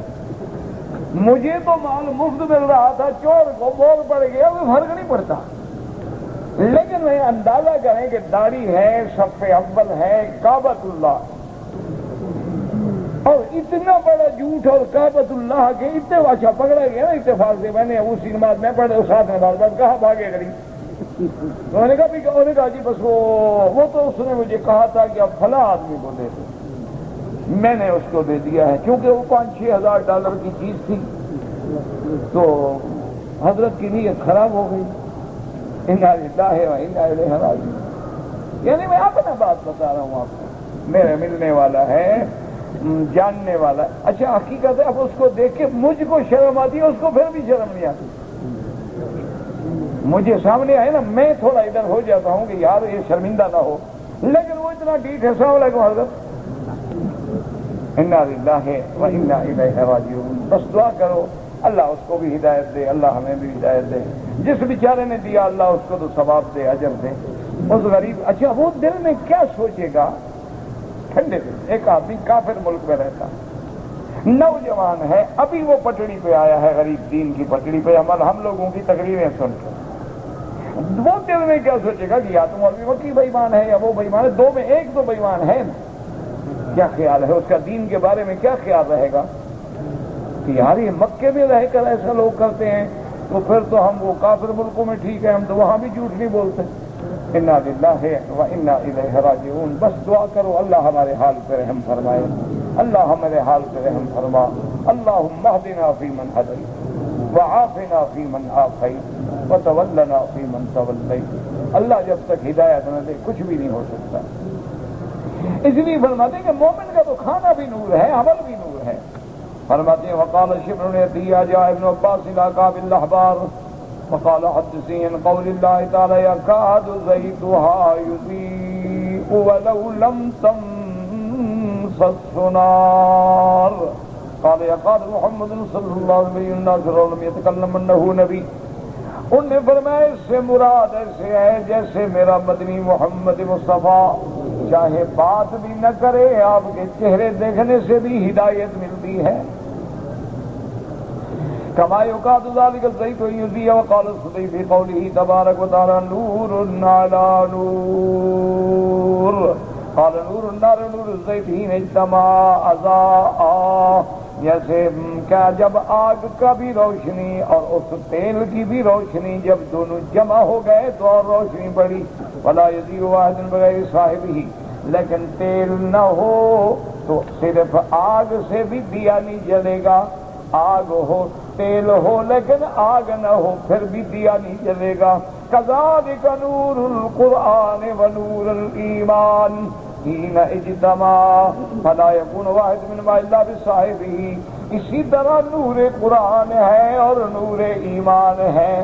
مجھے تو مال مفت مل رہا تھا، چور کو بول پڑ گیا، کوئی فرق نہیں پڑتا۔ لیکن میں اندازہ کریں کہ داڑھی ہے، صف اول ہے، کعبۃ اللہ، اور اتنا بڑا جھوٹ، اور کعبۃ اللہ کے اتنے اچھا پکڑا گیا نا اتفاق سے۔ میں نے اسی نماز میں پڑھے، اس ساتھ نماز بعد کہاں بھاگے غریب؟ انہوں نے کہا جی بس وہ تو اس نے مجھے کہا تھا کہ اب فلاں آدمی کو دے دو، میں نے اس کو دے دیا ہے۔ کیونکہ وہ $5,000-6,000 کی چیز تھی تو حضرت کی نیت خراب ہو گئی۔ انا للہ و انا الیہ راجعون۔ یعنی میں اپنا بات بتا رہا ہوں آپ کو، میرے ملنے والا ہے، جاننے والا۔ اچھا حقیقت ہے اب اس کو دیکھ کے مجھ کو شرم آتی ہے، اس کو پھر بھی شرم نہیں آتی۔ مجھے سامنے آئے نا میں تھوڑا ادھر ہو جاتا ہوں کہ یار یہ شرمندہ نہ ہو، لیکن وہ اتنا ڈیٹ ہے۔ السلام علیکم حضرت، انا للہ و انا الیہ راجعون۔ بس دعا کرو اللہ اس کو بھی ہدایت دے، اللہ ہمیں بھی ہدایت دے۔ جس بیچارے نے دیا اللہ اس کو تو ثواب دے، اجر دے۔ اس غریب، اچھا وہ دل میں کیا سوچے گا؟ ٹھنڈے دل ایک آدمی کافر ملک میں رہتا، نوجوان ہے، ابھی وہ پٹڑی پہ آیا ہے، غریب دین کی پٹڑی پہ، ہم لوگوں کی تقریریں سن کر وہ دل میں کیا سوچے گا کہ یا تو مولوی وکی بے ایمان ہے یا وہ بے ایمان ہے، دو میں ایک تو بے ایمان ہے نا۔ کیا خیال ہے اس کا دین کے بارے میں؟ کیا خیال رہے گا کہ یار یہ مکے میں رہ کر ایسا لوگ کرتے ہیں تو پھر تو ہم وہ کافر ملکوں میں ٹھیک ہے، ہم تو وہاں بھی جھوٹ نہیں بولتے۔ انا للہ و انا الیہ راجعون۔ بس دعا کرو اللہ ہمارے حال پہ رحم فرمائے، اللہ ہمارے حال پہ رحم فرما۔ اللہم اہدنا فیمن ہدیت وعافنا فیمن عافیت وتولنا فیمن تولیت۔ اللہ جب تک ہدایت نہ دے کچھ بھی نہیں ہو سکتا۔ اس لیے فرماتے ہیں کہ مومن کا تو کھانا بھی نور ہے، عمل بھی نور ہے۔ فرماتے ہیں وقال شبر یتیا جاء ابن عباس الى کعب الاحبار وقال حدثني عن قول الله تعالى يكاد زيتها يضيء ولو لم تمسسه نار قال يقال محمد صلى الله عليه وسلم ولم يتكلم انه نبي۔ انہوں نے فرمایا اس سے مراد ایسے ہے جیسے میرا مدنی محمد مصطفیٰ چاہے بات بھی نہ کرے، آپ کے چہرے دیکھنے سے بھی ہدایت ملتی ہے۔ كما يقال ذلك الزيت يضيء وقال الصديق في قوله تبارك وتعالى نور على نور قال نور النار نور الزيت حين اجتمع اضاء۔ جیسے کیا جب آگ کا بھی روشنی اور اس تیل کی بھی روشنی جب دونوں جمع ہو گئے تو اور روشنی بڑھی۔ ولا يضيء واحد بغير صاحبه، لیکن تیل نہ ہو تو صرف آگ سے بھی دیا نہیں جلے گا۔ آگ ہو تیل ہو لیکن آگ نہ ہو پھر بھی دیا نہیں جلے گا۔ کذالک نور القرآن ونور الایمان حین اجتماع فلا یکون واحد منہما الا بصاحبہ۔ اسی طرح نور قرآن ہے اور نور ایمان ہے،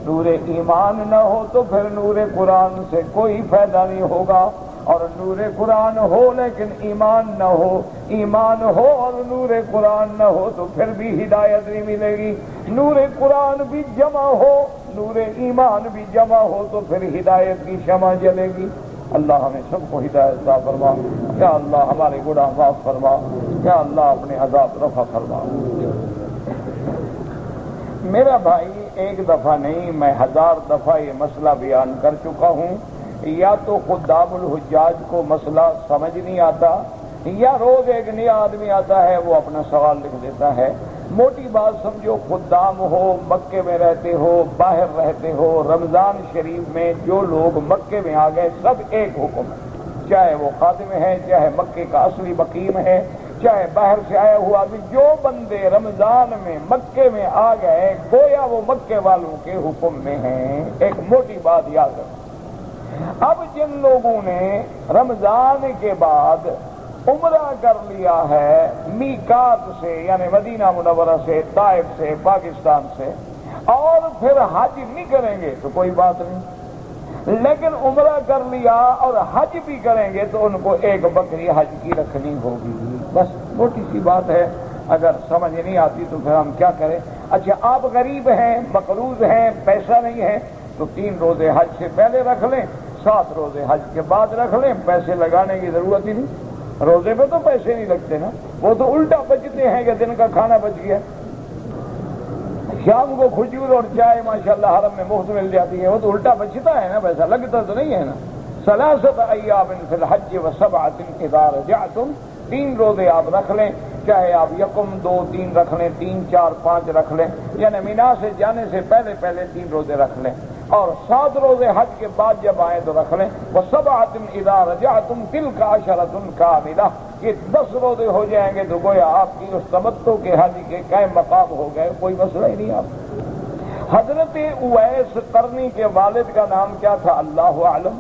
نور ایمان نہ ہو تو پھر نور قرآن سے کوئی فائدہ نہیں ہوگا، اور نور قرآن ہو لیکن ایمان نہ ہو، ایمان ہو اور نور قرآن نہ ہو تو پھر بھی ہدایت نہیں ملے گی۔ نور قرآن بھی جمع ہو، نور ایمان بھی جمع ہو تو پھر ہدایت کی شمع جلے گی۔ اللہ ہمیں سب کو ہدایت عطا فرما، یا اللہ ہمارے گناہ معاف فرما، یا اللہ اپنے عذاب رفع فرما۔ میرا بھائی ایک دفعہ نہیں میں 1000 دفعہ یہ مسئلہ بیان کر چکا ہوں، یا تو خدام الحجاج کو مسئلہ سمجھ نہیں آتا، یا روز ایک نیا آدمی آتا ہے وہ اپنا سوال لکھ دیتا ہے۔ موٹی بات سمجھو، خدام ہو، مکے میں رہتے ہو، باہر رہتے ہو، رمضان شریف میں جو لوگ مکے میں آ گئے سب ایک حکم ہے، چاہے وہ خادم ہے، چاہے مکے کا اصلی مقیم ہے، چاہے باہر سے آیا ہوا بھی، جو بندے رمضان میں مکے میں آ گئے گویا وہ مکے والوں کے حکم میں ہیں۔ ایک موٹی بات یاد رکھو۔ اب جن لوگوں نے رمضان کے بعد عمرہ کر لیا ہے میقات سے، یعنی مدینہ منورہ سے، طائف سے، پاکستان سے، اور پھر حج نہیں کریں گے تو کوئی بات نہیں، لیکن عمرہ کر لیا اور حج بھی کریں گے تو ان کو ایک بکری حج کی رکھنی ہوگی۔ بس موٹی سی بات ہے، اگر سمجھ نہیں آتی تو پھر ہم کیا کریں؟ اچھا آپ غریب ہیں، مقروض ہیں، پیسہ نہیں ہے تو 3 روزے حج سے پہلے رکھ لیں، 7 روزے حج کے بعد رکھ لیں، پیسے لگانے کی ضرورت ہی نہیں۔ روزے پہ تو پیسے نہیں لگتے نا، وہ تو الٹا بچتے ہیں کہ دن کا کھانا بچ گیا، شام کو کھجور اور چائے ماشاءاللہ حرم میں مفت مل جاتی ہے، وہ تو الٹا بچتا ہے نا، پیسہ لگتا تو نہیں ہے نا۔ 3 ایام فی الحج و7 اذا رجعتم، 3 روزے آپ رکھ لیں، چاہے آپ 1، 2، 3 رکھ لیں، 3، 4، 5 رکھ لیں، یعنی مینا سے جانے سے پہلے 3 روزے رکھ لیں، اور 7 روزے حج کے بعد جب آئیں تو رکھ لیں۔ وَسَبْعَةٍ إِذَا رَجَعْتُمْ تِلْكَ عَشَرَةٌ كَامِلَةٌ، یہ 10 روزے ہو جائیں گے تو گویا آپ کی اس تمتع کے حج کے قائم مقام ہو گئے، کوئی مسئلہ ہی نہیں آپ۔ حضرت اویس قرنی کے والد کا نام کیا تھا؟ اللہ اعلم۔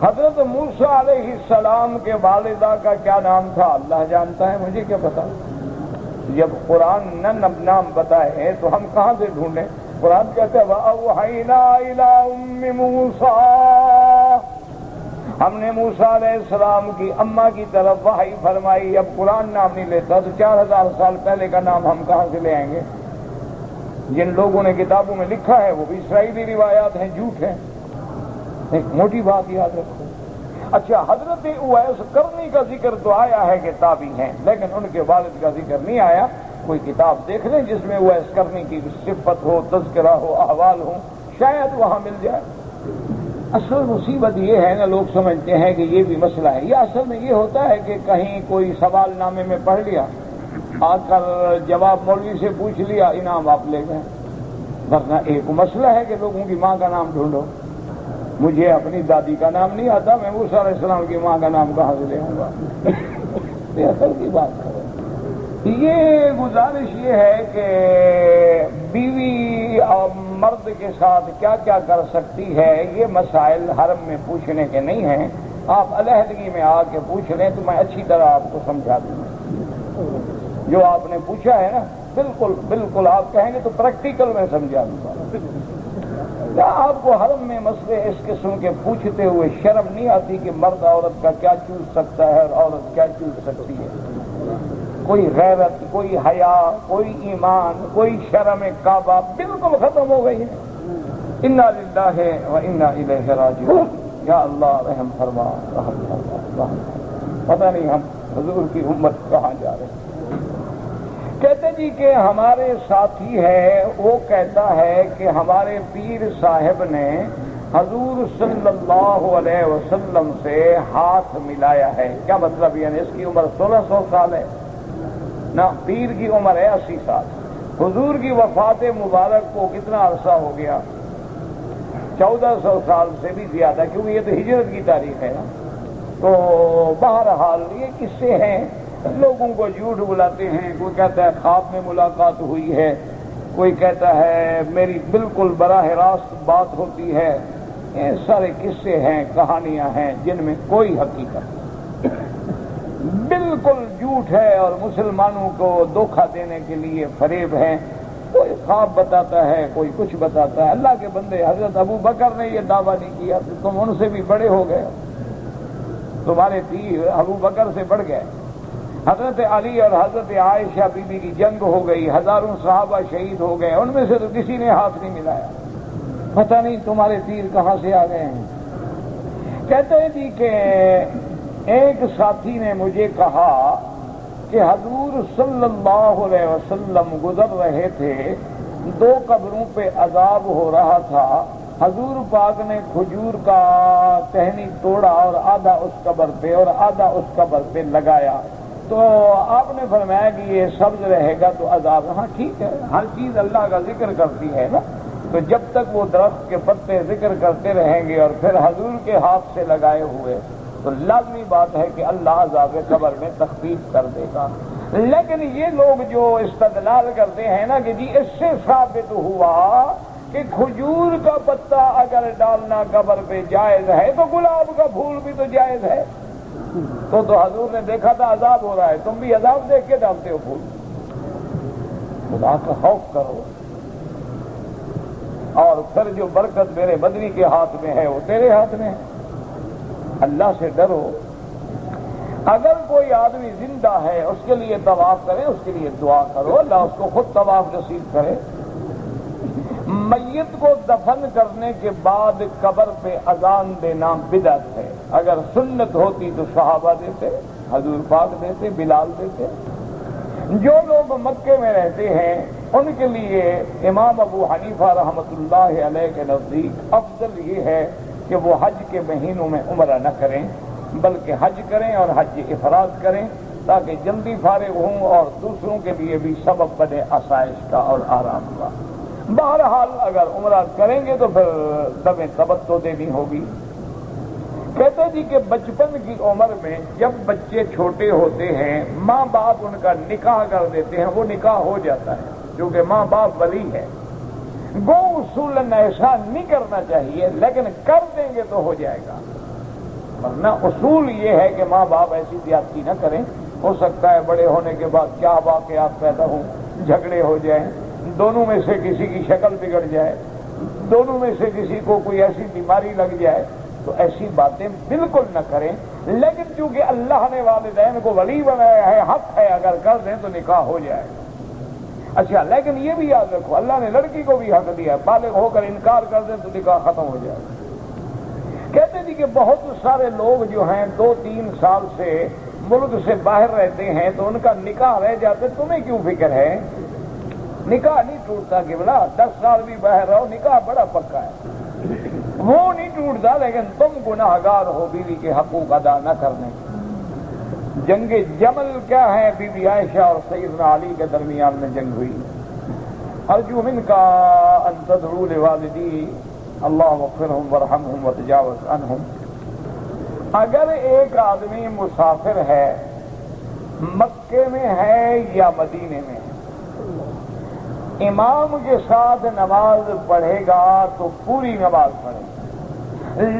حضرت موسیٰ علیہ السلام کے والدہ کا کیا نام تھا؟ اللہ جانتا ہے، مجھے کیا پتا۔ جب قرآن نہ نام بتائے تو ہم کہاں سے ڈھونڈیں؟ قرآن کہتے ہیں وَأَوْحَيْنَا إِلَىٰ أُمِّ مُوسَىٰ، ہم نے موسیٰ علیہ السلام کی اماں کی طرف وحی فرمائی۔ اب قرآن نام نہیں لیتا تو 4000 سال پہلے کا نام ہم کہاں سے لے آئیں گے؟ جن لوگوں نے کتابوں میں لکھا ہے وہ بھی اسرائیلی روایات ہیں، جھوٹ ہیں۔ ایک موٹی بات یاد رکھو۔ اچھا حضرت اویس قرنی کا ذکر تو آیا ہے کہ تابعی ہیں، لیکن ان کے والد کا ذکر نہیں آیا۔ کوئی کتاب دیکھ لیں جس میں اویس قرنی کی صفت ہو، تذکرہ ہو، احوال ہو، شاید وہاں مل جائے۔ اصل مصیبت یہ ہے نا، لوگ سمجھتے ہیں کہ یہ بھی مسئلہ ہے، یہ اصل میں یہ ہوتا ہے کہ کہیں کوئی سوال نامے میں پڑھ لیا، آ کر جواب مولوی سے پوچھ لیا، انعام آپ لے گئے، ورنہ ایک مسئلہ ہے کہ لوگوں کی ماں کا نام ڈھونڈو۔ مجھے اپنی دادی کا نام نہیں آتا، میں موسیٰ علیہ السلام کی ماں کا نام کہاں سے لے آؤں گا؟ یہ اصل کی بات ہے۔ یہ گزارش یہ ہے کہ بیوی اور مرد کے ساتھ کیا کیا کر سکتی ہے، یہ مسائل حرم میں پوچھنے کے نہیں ہیں، آپ علیحدگی میں آ کے پوچھ لیں تو میں اچھی طرح آپ کو سمجھا دوں گا۔ جو آپ نے پوچھا ہے نا، بالکل بالکل آپ کہیں گے تو پریکٹیکل میں سمجھا دوں گا۔ کیا آپ کو حرم میں مسئلے اس قسم کے پوچھتے ہوئے شرم نہیں آتی کہ مرد عورت کا کیا چوز سکتا ہے اور عورت کیا چوز سکتی ہے؟ کوئی غیرت، کوئی حیا، کوئی ایمان، کوئی شرم کعبہ بالکل ختم ہو گئی ہے۔ انا للہ و انا الیہ راجعون۔ یا اللہ رحم فرما، رحم فرما، رحم فرما۔ پتہ نہیں ہم حضور کی امت کہاں جا رہے ہیں۔ کہتے جی کہ ہمارے ساتھی ہے، وہ کہتا ہے کہ ہمارے پیر صاحب نے حضور صلی اللہ علیہ وسلم سے ہاتھ ملایا ہے۔ کیا مطلب؟ یعنی اس کی عمر 1600 سال ہے نا، پیر کی عمر ہے 80 سال۔ حضور کی وفات مبارک کو کتنا عرصہ ہو گیا؟ 1400 سال سے بھی زیادہ، کیونکہ یہ تو ہجرت کی تاریخ ہے نا۔ تو بہرحال یہ قصے ہیں، لوگوں کو جھوٹ بلاتے ہیں۔ کوئی کہتا ہے خواب میں ملاقات ہوئی ہے، کوئی کہتا ہے میری بالکل براہ راست بات ہوتی ہے۔ یہ سارے قصے ہیں، کہانیاں ہیں جن میں کوئی حقیقت بالکل جھوٹ ہے، اور مسلمانوں کو دھوکہ دینے کے لیے فریب ہیں۔ کوئی خواب بتاتا ہے، کوئی کچھ بتاتا ہے۔ اللہ کے بندے، حضرت ابو بکر نے یہ دعویٰ نہیں کیا تو تم ان سے بھی بڑے ہو گئے، تمہارے تیر ابو بکر سے بڑھ گئے۔ حضرت علی اور حضرت عائشہ بی بی کی جنگ ہو گئی، ہزاروں صحابہ شہید ہو گئے، ان میں سے تو کسی نے ہاتھ نہیں ملایا۔ پتہ نہیں تمہارے تیر کہاں سے آ گئے ہیں۔ کہتے ہیں جی کہ ایک ساتھی نے مجھے کہا کہ حضور صلی اللہ علیہ وسلم گزر رہے تھے، 2 قبروں پہ عذاب ہو رہا تھا، حضور پاک نے کھجور کا ٹہنی توڑا اور آدھا اس قبر پہ اور آدھا اس قبر پہ لگایا۔ تو آپ نے فرمایا کہ یہ سبز رہے گا تو عذاب. ہاں ٹھیک ہے، ہر چیز اللہ کا ذکر کرتی ہے نا، تو جب تک وہ درخت کے پتے ذکر کرتے رہیں گے اور پھر حضور کے ہاتھ سے لگائے ہوئے تو لازمی بات ہے کہ اللہ عذاب قبر میں تخفیف کر دے گا. لیکن یہ لوگ جو استدلال کرتے ہیں نا کہ جی اس سے ثابت ہوا کہ کھجور کا پتا اگر ڈالنا قبر پہ جائز ہے تو گلاب کا پھول بھی تو جائز ہے. تو حضور نے دیکھا تھا عذاب ہو رہا ہے، تم بھی عذاب دیکھ کے ڈالتے ہو پھول. خدا کا خوف کرو اور پھر جو برکت میرے مدنی کے ہاتھ میں ہے وہ تیرے ہاتھ میں ہے. اللہ سے ڈرو. اگر کوئی آدمی زندہ ہے اس کے لیے طواف کرے، اس کے لیے دعا کرو، اللہ اس کو خود طواف نصیب کرے. میت کو دفن کرنے کے بعد قبر پہ اذان دینا بدعت ہے. اگر سنت ہوتی تو صحابہ دیتے، حضور پاک دیتے، بلال دیتے. جو لوگ مکے میں رہتے ہیں ان کے لیے امام ابو حنیفہ رحمۃ اللہ علیہ کے نزدیک افضل یہ ہے کہ وہ حج کے مہینوں میں عمرہ نہ کریں بلکہ حج کریں اور حج افراد کریں تاکہ جلدی فارغ ہوں اور دوسروں کے لیے بھی سبب بنے آسائش کا اور آرام کا. بہرحال اگر عمرہ کریں گے تو پھر دمیں تبتو دینی ہوگی. کہتے جی کہ بچپن کی عمر میں جب بچے چھوٹے ہوتے ہیں ماں باپ ان کا نکاح کر دیتے ہیں، وہ نکاح ہو جاتا ہے کیونکہ ماں باپ ولی ہے. گو اصولاً ایسا نہیں کرنا چاہیے لیکن کر دیں گے تو ہو جائے گا. ورنہ اصول یہ ہے کہ ماں باپ ایسی زیادتی نہ کریں. ہو سکتا ہے بڑے ہونے کے بعد کیا واقعات پیدا ہوں، جھگڑے ہو جائیں، دونوں میں سے کسی کی شکل بگڑ جائے، دونوں میں سے کسی کو کوئی ایسی بیماری لگ جائے، تو ایسی باتیں بالکل نہ کریں. لیکن چونکہ اللہ نے والدین کو ولی بنایا ہے، حق ہے اگر کر دیں تو نکاح ہو جائے گا. اچھا لیکن یہ بھی یاد رکھو اللہ نے لڑکی کو بھی حق دیا ہے، بالغ ہو کر انکار کر دیں تو نکاح ختم ہو جائے گا. کہتے تھے کہ بہت سارے لوگ جو ہیں 2-3 سال سے ملک سے باہر رہتے ہیں تو ان کا نکاح رہ جاتے. تمہیں کیوں فکر ہے؟ نکاح نہیں ٹوٹتا کہ بلا 10 سال بھی باہر رہو، نکاح بڑا پکا ہے، وہ نہیں ٹوٹتا. لیکن تم گناہگار ہو بیوی کے حقوق ادا نہ کرنے. جنگ جمل کیا ہے؟ بی بی عائشہ اور سیدنا علی کے درمیان میں جنگ ہوئی. ارجو منک ان تدعو لوالدی اللہم اغفرہم وارحمہم وتجاوز عنہم. اگر ایک آدمی مسافر ہے، مکے میں ہے یا مدینے میں ہے، امام کے ساتھ نماز پڑھے گا تو پوری نماز پڑھے گا.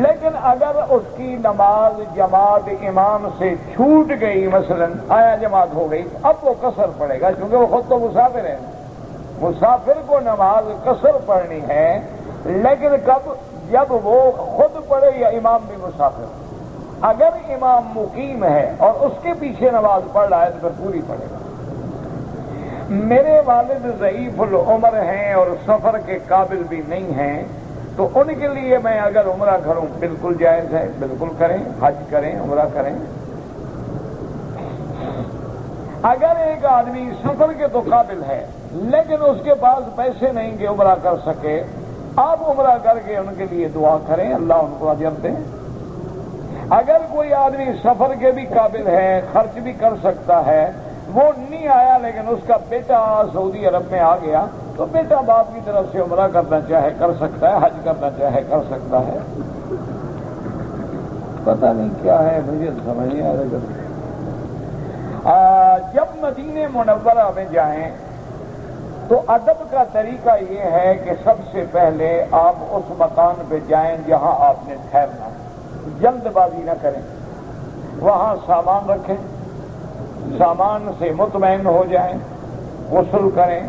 لیکن اگر اس کی نماز جماعت امام سے چھوٹ گئی، مثلا آیا جماعت ہو گئی، اب وہ قصر پڑے گا کیونکہ وہ خود تو مسافر ہے. مسافر کو نماز قصر پڑھنی ہے لیکن کب؟ جب وہ خود پڑھے یا امام بھی مسافر. اگر امام مقیم ہے اور اس کے پیچھے نماز پڑھ رہا ہے تو پھر پوری پڑھے گا. میرے والد ضعیف العمر ہیں اور سفر کے قابل بھی نہیں ہیں تو ان کے لیے میں اگر عمرہ کروں بالکل جائز ہے، بالکل کریں، حج کریں، عمرہ کریں. اگر ایک آدمی سفر کے تو قابل ہے لیکن اس کے پاس پیسے نہیں کہ عمرہ کر سکے، آپ عمرہ کر کے ان کے لیے دعا کریں، اللہ ان کو اجر دیں. اگر کوئی آدمی سفر کے بھی قابل ہے، خرچ بھی کر سکتا ہے، وہ نہیں آیا لیکن اس کا بیٹا سعودی عرب میں آ گیا تو بیٹا باپ کی طرف سے عمرہ کرنا چاہے کر سکتا ہے، حج کرنا چاہے کر سکتا ہے. پتہ نہیں کیا ہے، مجھے سمجھ نہیں آ رہا. جب مدینہ منورہ میں جائیں تو ادب کا طریقہ یہ ہے کہ سب سے پہلے آپ اس مکان پہ جائیں جہاں آپ نے ٹھہرنا. جلد بازی نہ کریں، وہاں سامان رکھیں، سامان سے مطمئن ہو جائیں، غسل کریں،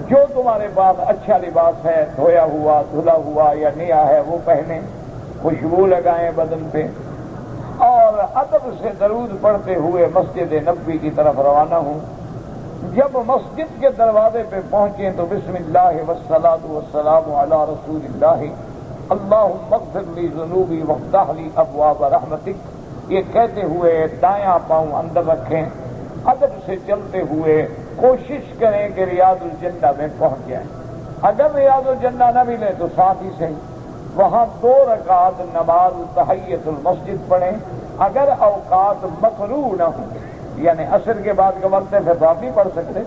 جو تمہارے پاس اچھا لباس ہے دھویا ہوا دھلا ہوا یا نیا ہے وہ پہنیں، خوشبو لگائیں بدن پہ اور ادب سے درود پڑھتے ہوئے مسجد نبوی کی طرف روانہ ہوں. جب مسجد کے دروازے پہ پہنچیں تو بسم اللہ والصلاۃ والسلام علی رسول اللہ اللہم اغفر لی ذنوبی وافتح لی ابواب رحمتک، یہ کہتے ہوئے دایاں پاؤں اندر رکھیں. ادب سے چلتے ہوئے کوشش کریں کہ ریاض الجنہ میں پہنچ جائیں. اگر ریاض الجنہ نہ ملے تو ساتھ ہی صحیح وہاں 2 رکعت نماز تحیت المسجد پڑھیں. اگر اوقات مکروہ نہ ہوں یعنی عصر کے بعد کا وقت ہے، پھر تو آپ نہیں پڑھ سکتے۔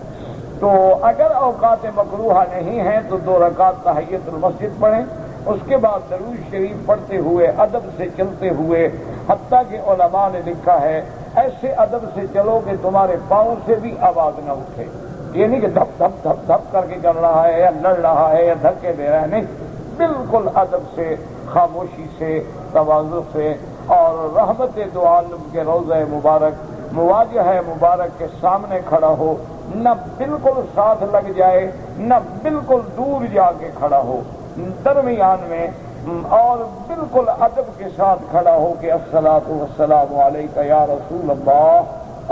تو اگر اوقات مکروہ نہیں ہیں تو 2 رکعت تحیت المسجد پڑھیں، اس کے بعد درود شریف پڑھتے ہوئے ادب سے چلتے ہوئے، حتیٰ کہ علماء نے لکھا ہے ایسے ادب سے چلو کہ تمہارے پاؤں سے بھی آواز نہ اٹھے، یہ نہیں کہ دھپ دھپ دھپ دھپ کر کے چل رہا ہے یا لڑ رہا ہے یا دھکے دے رہا ہے، نہیں، بالکل ادب سے، خاموشی سے، تواضع سے، اور رحمت دو عالم کے روضہ مبارک مواجہ مبارک کے سامنے کھڑا ہو، نہ بالکل ساتھ لگ جائے نہ بالکل دور جا کے کھڑا ہو، درمیان میں، اور بالکل ادب کے ساتھ کھڑا ہو کہ الصلاۃ والسلام علیک یا رسول اللہ،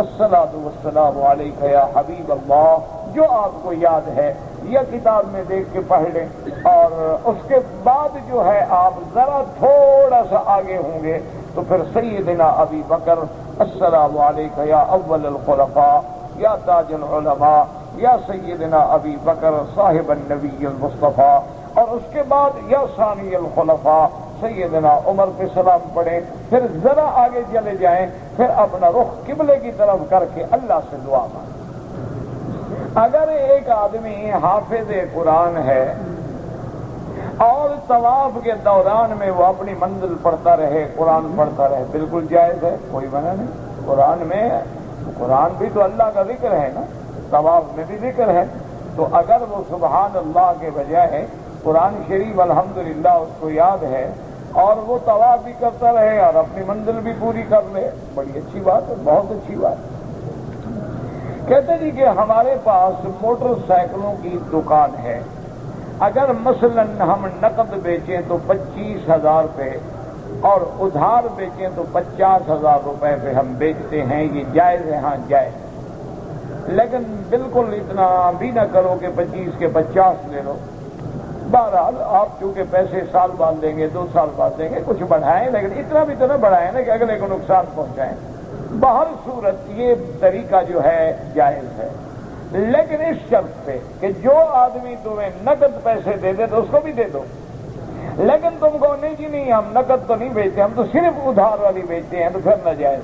الصلاۃ والسلام علیک یا حبیب اللہ، جو آپ کو یاد ہے یا کتاب میں دیکھ کے پڑھ لیں۔ اور اس کے بعد جو ہے آپ ذرا تھوڑا سا آگے ہوں گے تو پھر سیدنا ابی بکر، السلام علیک یا اول الخلفاء یا تاج العلماء یا سیدنا ابی بکر صاحب النبی المصطفیٰ، اور اس کے بعد یا ثانی الخلفاء سیدنا عمر پہ سلام پڑھیں، پھر ذرا آگے چلے جائیں، پھر اپنا رخ قبلے کی طرف کر کے اللہ سے دعا مانگیں۔ اگر ایک آدمی حافظ قرآن ہے اور طواف کے دوران میں وہ اپنی منزل پڑھتا رہے، قرآن پڑھتا رہے، بالکل جائز ہے، کوئی منع نہیں۔ قرآن بھی تو اللہ کا ذکر ہے نا، طواف میں بھی ذکر ہے، تو اگر وہ سبحان اللہ کے بجائے قرآن شریف الحمدللہ اس کو یاد ہے اور وہ طواف بھی کرتا رہے اور اپنی منزل بھی پوری کر لے، بڑی اچھی بات ہے، بہت اچھی بات ہے۔ کہتے جی کہ ہمارے پاس موٹر سائیکلوں کی دکان ہے، اگر مثلا ہم نقد بیچیں تو 25,000 روپے اور ادھار بیچیں تو 50,000 روپے پہ ہم بیچتے ہیں، یہ جائز ہے؟ ہاں جائز، لیکن بالکل اتنا بھی نہ کرو کہ 25 کے 50 لے لو۔ بہرحال آپ چونکہ پیسے سال بعد دیں گے، 2 سال بعد دیں گے، کچھ بڑھائیں، لیکن اتنا بھی تو نہ بڑھائیں نا کہ اگلے کو نقصان پہنچائیں۔ بہر صورت یہ طریقہ جو ہے جائز ہے، لیکن اس شرط پہ کہ جو آدمی تمہیں نقد پیسے دے دے تو اس کو بھی دے دو، لیکن تم کو نہیں جی نہیں ہم نقد تو نہیں بیچتے، ہم تو صرف ادھار والی بیچتے ہیں، تو پھر نہ جائز۔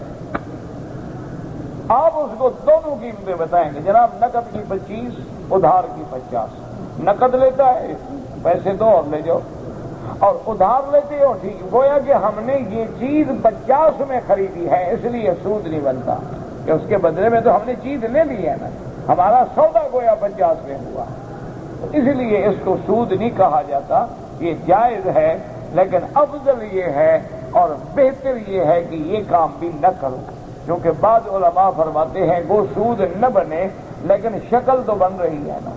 آپ اس کو دونوں قیمتیں بتائیں گے، جناب نقد کی 25، ادھار کی 50۔ نقد لیتا ہے پیسے دو اور لے جاؤ، اور ادھار لیتے ہو ٹھیک، گویا کہ ہم نے یہ چیز 50 میں خریدی ہے، اس لیے سود نہیں بنتا کہ اس کے بدلے میں تو ہم نے چیز لے لی ہے نا، ہمارا سودا گویا 50 میں ہوا، تو اس لیے اس کو سود نہیں کہا جاتا، یہ جائز ہے، لیکن افضل یہ ہے اور بہتر یہ ہے کہ یہ کام بھی نہ کرو، کیونکہ بعض علماء فرماتے ہیں وہ سود نہ بنے لیکن شکل تو بن رہی ہے نا،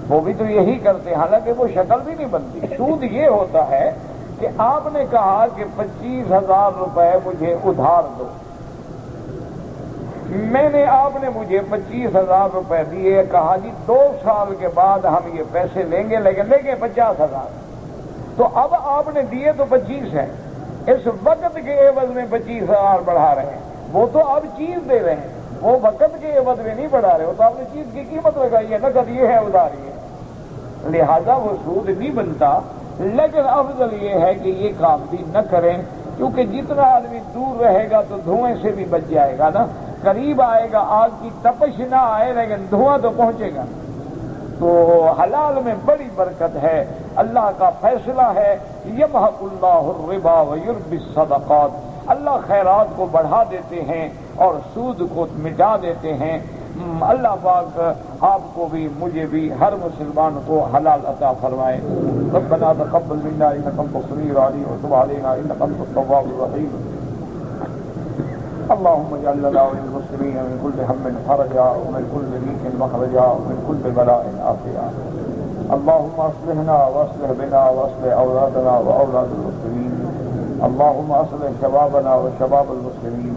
وہ بھی تو یہی کرتے ہیں، حالانکہ وہ شکل بھی نہیں بنتی۔ سود یہ ہوتا ہے کہ آپ نے کہا کہ 25,000 روپے مجھے ادھار دو، میں نے آپ نے مجھے 25,000 روپے دیے، کہا جی 2 سال کے بعد ہم یہ پیسے لیں گے، لیکن لیں گے 50,000، تو اب آپ نے دیے تو 25 ہیں، اس وقت کے عوض میں 25,000 بڑھا رہے ہیں، وہ تو اب چیز دے رہے ہیں، وہ وقت کے عوض میں نہیں بڑھا رہے، وہ تو آپ نے چیز کی قیمت لگائی ہے، نقد یہ ہے ادھار یہ، لہذا وہ سود نہیں بنتا، لیکن افضل یہ ہے کہ یہ کام بھی نہ کریں، کیونکہ جتنا آدمی دور رہے گا تو دھوئیں سے بھی بچ جائے گا نا، قریب آئے گا آگ کی تپش نہ آئے لیکن دھواں تو پہنچے گا، تو حلال میں بڑی برکت ہے، اللہ کا فیصلہ ہے، یمحق اللہ الربا ویربی الصدقات، اللہ خیرات کو بڑھا دیتے ہیں اور سود کو مٹا دیتے ہیں۔ اللہ پاک آپ کو بھی مجھے بھی ہر مسلمان کو حلال عطا فرمائے۔ ربنا تقبل منا انک انت السمیع العلیم وتب علینا انک انت التواب الرحیم۔ اللهم اجعل لنا وللمسلمين من كل هم فرجا ومن كل ضيق مخرجا ومن كل بلاء عافيا۔ اللهم اصلحنا واصلح بنا واصلح اولادنا واولاد المسلمين۔ اللهم اصلح شبابنا وشباب المسلمين۔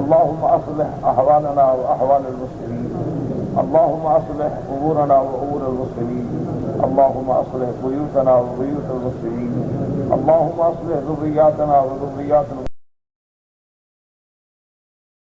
اللهم اصلح احوالنا واحوال المسلمين۔ اللهم اصلح امورنا وامور المسلمين۔ اللهم اصلح بيوتنا وبيوت المسلمين۔ اللهم اصلح ذرياتنا وذريات المسلمين۔